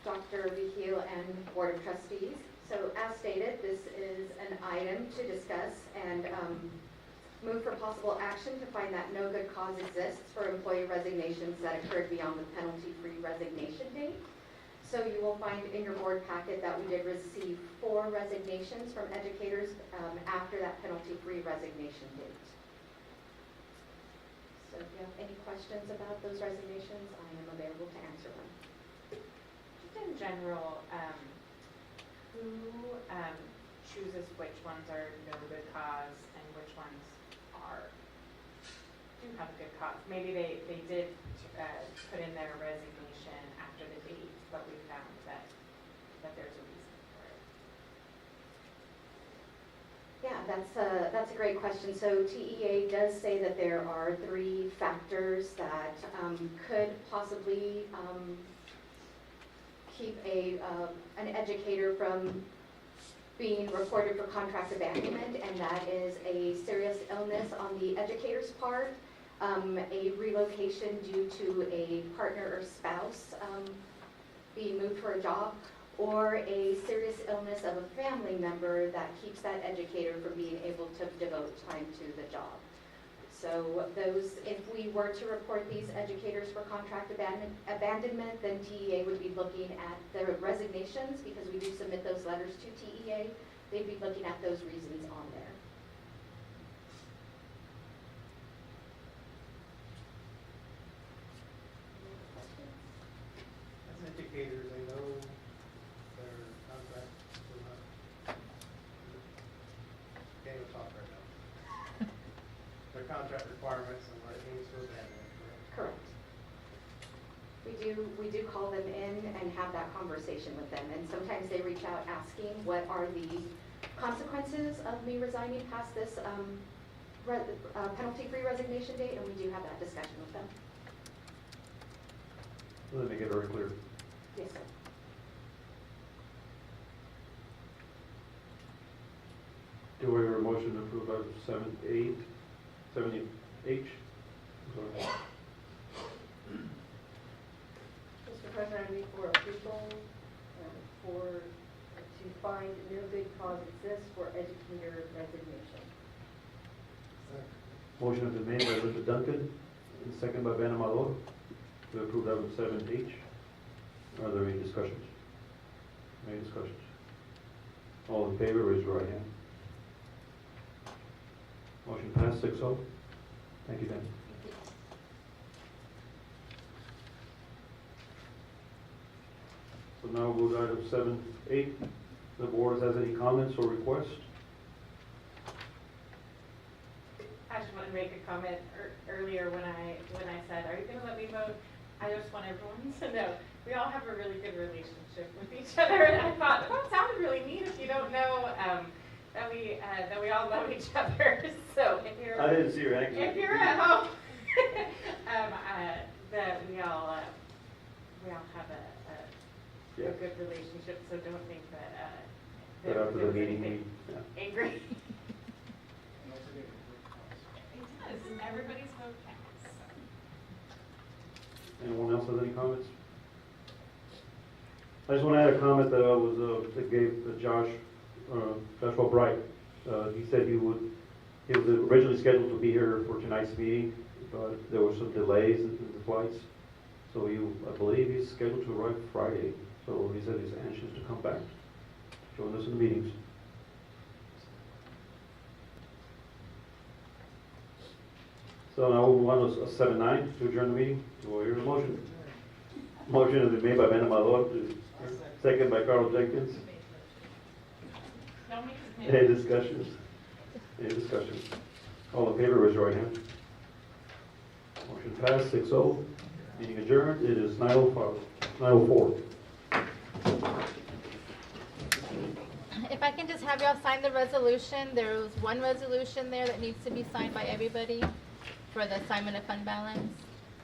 Dr. Vigil, and Board of Trustees. So as stated, this is an item to discuss and move for possible action to find that no good cause exists for employee resignations that occurred beyond the penalty-free resignation date. So you will find in your board packet that we did receive 4 resignations from educators after that penalty-free resignation date. So if you have any questions questions about those resignations, I am available to answer them. Just in general, who chooses which ones are no good cause and which ones do have a good cause? Maybe they did put in their resignation after the date, but we found that there's a reason for it. Yeah, that's a great question. So TEA does say that there are 3 factors that could possibly keep an educator from being reported for contract abandonment, and that is a serious illness on the educator's part, a relocation due to a partner or spouse being moved for a job, or a serious illness of a family member that keeps that educator from being able to devote time to the job. So those, if we were to report these educators for contract abandonment, then TEA would be looking at the resignations, because we do submit those letters to TEA. They'd be looking at those reasons on there. As educators, I know their contract will not, can't even talk right now. Their contract requirements and what it means to abandon, correct? Correct. We do call them in and have that conversation with them, and sometimes they reach out asking what are the consequences of me resigning past this penalty-free resignation date, and we do have that discussion with them. Let me make it very clear. Yes, sir. Do we hear a motion to approve item 7H? Sorry. Mr. President, I move for approval to find no good cause exists for educator resignation. Motion has been made by Elizabeth Duncan and second by Ben Amador to approve item 7H. Are there any discussions? Any discussions? All in favor, raise your right hand. Motion passed 6-0. Thank you, Ben. So now we'll go to item 7-8. The board has any comments or requests? I just want to make a comment earlier when I said, are you going to let me vote? I just want everyone to know, we all have a really good relationship with each other, and I thought, well, it sounded really neat if you don't know that we all love each other. So if you're I didn't see your action. if you're at home, that we all have a good relationship. So don't think that But after the there was meeting, anything yeah. angry. And don't forget your vote counts. It does. Everybody's vote counts. Anyone else have any comments? I just want to add a comment that that gave Joshua Bright. He said he was originally scheduled to be here for tonight's meeting, but there were some delays in the flights. So I believe he's scheduled to arrive Friday. So he said he's anxious to come back, join us in the meetings. So now we'll move on to 7-9 to adjourn the meeting. Do I hear a motion? Motion has been made by Ben Amador, second by Carl Jenkins. Any discussions? Any discussions? All in favor, raise your right hand. Motion passed 6-0. Meeting adjourned. It is 9:04. If I can just have y'all sign the resolution, there was one resolution there that needs to be signed by everybody for the assignment of fund balance.